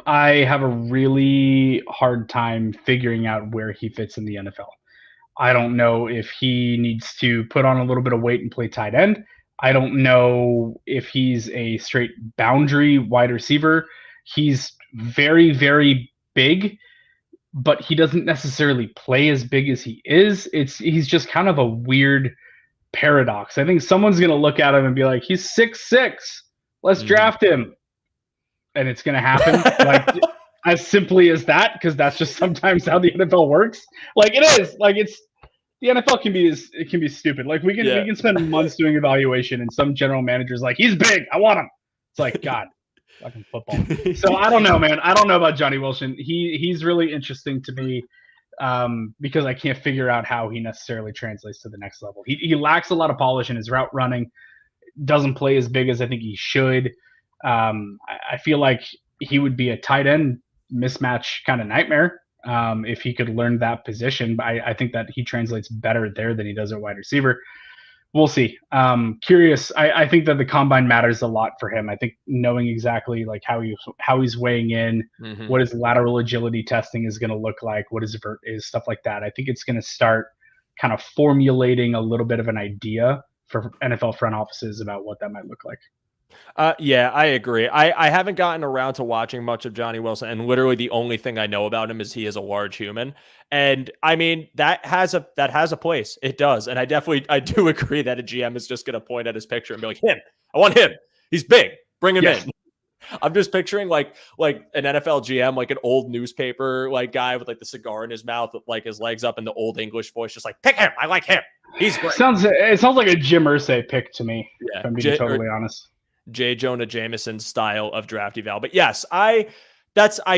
I have a really hard time figuring out where he fits in the NFL. I don't know if he needs to put on a little bit of weight and play tight end. I don't know if he's a straight boundary wide receiver. He's very big, but he doesn't necessarily play as big as he is. He's just kind of a weird paradox. I think someone's going to look at him and be like, he's 6'6". Let's draft him. And it's going to happen like as simply as that, because that's just sometimes how the NFL works. Like it is. Like the NFL can be stupid. Like we can spend months doing evaluation and some general manager's like, he's big, I want him. It's like, God. Fucking football. So I don't know, man. I don't know about Johnny Wilson. He's really interesting to me because I can't figure out how he necessarily translates to the next level. He lacks a lot of polish in his route running. Doesn't play as big as I think he should. I feel like he would be a tight end mismatch kind of nightmare if he could learn that position. But I think that he translates better there than he does at wide receiver. We'll see. Curious. I think that the combine matters a lot for him. I think knowing exactly like how he's weighing in, what his lateral agility testing is going to look like, what his vert is, stuff like that. I think it's going to start kind of formulating a little bit of an idea for NFL front offices about what that might look like. Yeah, I agree. I haven't gotten around to watching much of Johnny Wilson, and literally the only thing I know about him is he is a large human. And I mean, that has a place. It does. And I do agree that a GM is just gonna point at his picture and be like, him. I want him. He's big. Bring him in. I'm just picturing like an NFL GM, like an old newspaper like guy with like the cigar in his mouth, with like his legs up in the old English voice, just like, pick him. I like him. He's great. It sounds like a Jim Irsay pick to me. Yeah, If I'm being totally honest. J. Jonah Jameson style of draft eval. But yes, I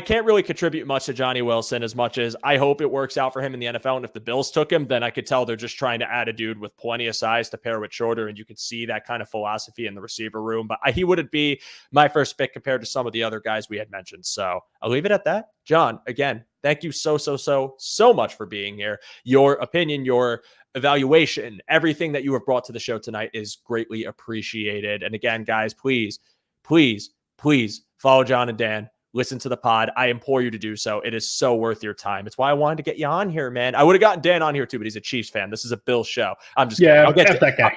can't really contribute much to Johnny Wilson as much as I hope it works out for him in the NFL. And if the Bills took him, then I could tell they're just trying to add a dude with plenty of size to pair with shorter. And you could see that kind of philosophy in the receiver room. But he wouldn't be my first pick compared to some of the other guys we had mentioned. So I'll leave it at that. John, again, thank you so much for being here. Your opinion, your evaluation, everything that you have brought to the show tonight is greatly appreciated. And again, guys, please follow John and Dan. Listen to the pod. I implore you to do so. It is so worth your time. It's why I wanted to get you on here, man. I would have gotten Dan on here too, but he's a Chiefs fan. This is a Bills show. I'm just kidding. I'll get that guy.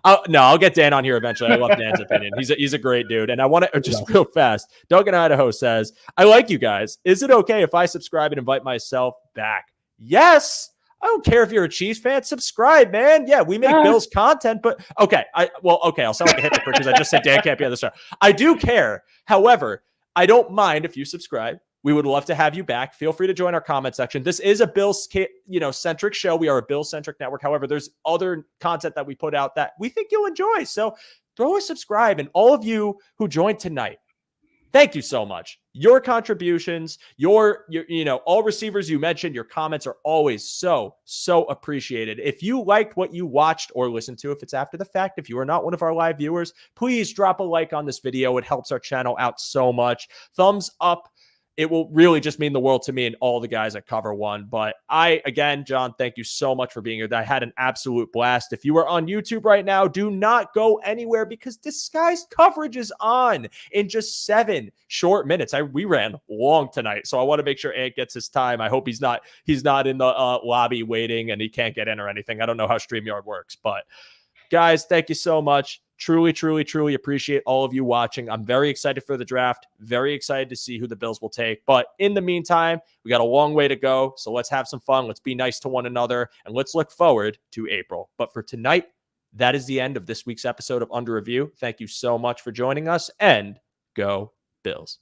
I'll get Dan on here eventually. I love Dan's opinion. He's a great dude. And I want to just real fast. Doug in Idaho says, I like you guys. Is it okay if I subscribe and invite myself back? Yes. I don't care if you're a Chiefs fan. Subscribe, man. Yeah, we make Bills content, but okay. I'll sound like a hypocrite because I just said Dan can't be on the show. I do care. However, I don't mind if you subscribe. We would love to have you back. Feel free to join our comment section. This is a Bills, centric show. We are a Bills centric network. However, there's other content that we put out that we think you'll enjoy. So throw a subscribe. And all of you who joined tonight, thank you so much. Your contributions, your all receivers you mentioned, your comments are always so appreciated. If you liked what you watched or listened to, if it's after the fact, if you are not one of our live viewers, please drop a like on this video. It helps our channel out so much. Thumbs up. It will really just mean the world to me and all the guys at Cover One. But again, John, thank you so much for being here. I had an absolute blast. If you are on YouTube right now, do not go anywhere because disguised coverage is on in just 7 short minutes. We ran long tonight, so I want to make sure Ant gets his time. I hope he's not in the lobby waiting and he can't get in or anything. I don't know how StreamYard works, but guys, thank you so much. Truly appreciate all of you watching. I'm very excited for the draft. Very excited to see who the Bills will take. But in the meantime, we got a long way to go. So let's have some fun. Let's be nice to one another. And let's look forward to April. But for tonight, that is the end of this week's episode of Under Review. Thank you so much for joining us. And go Bills.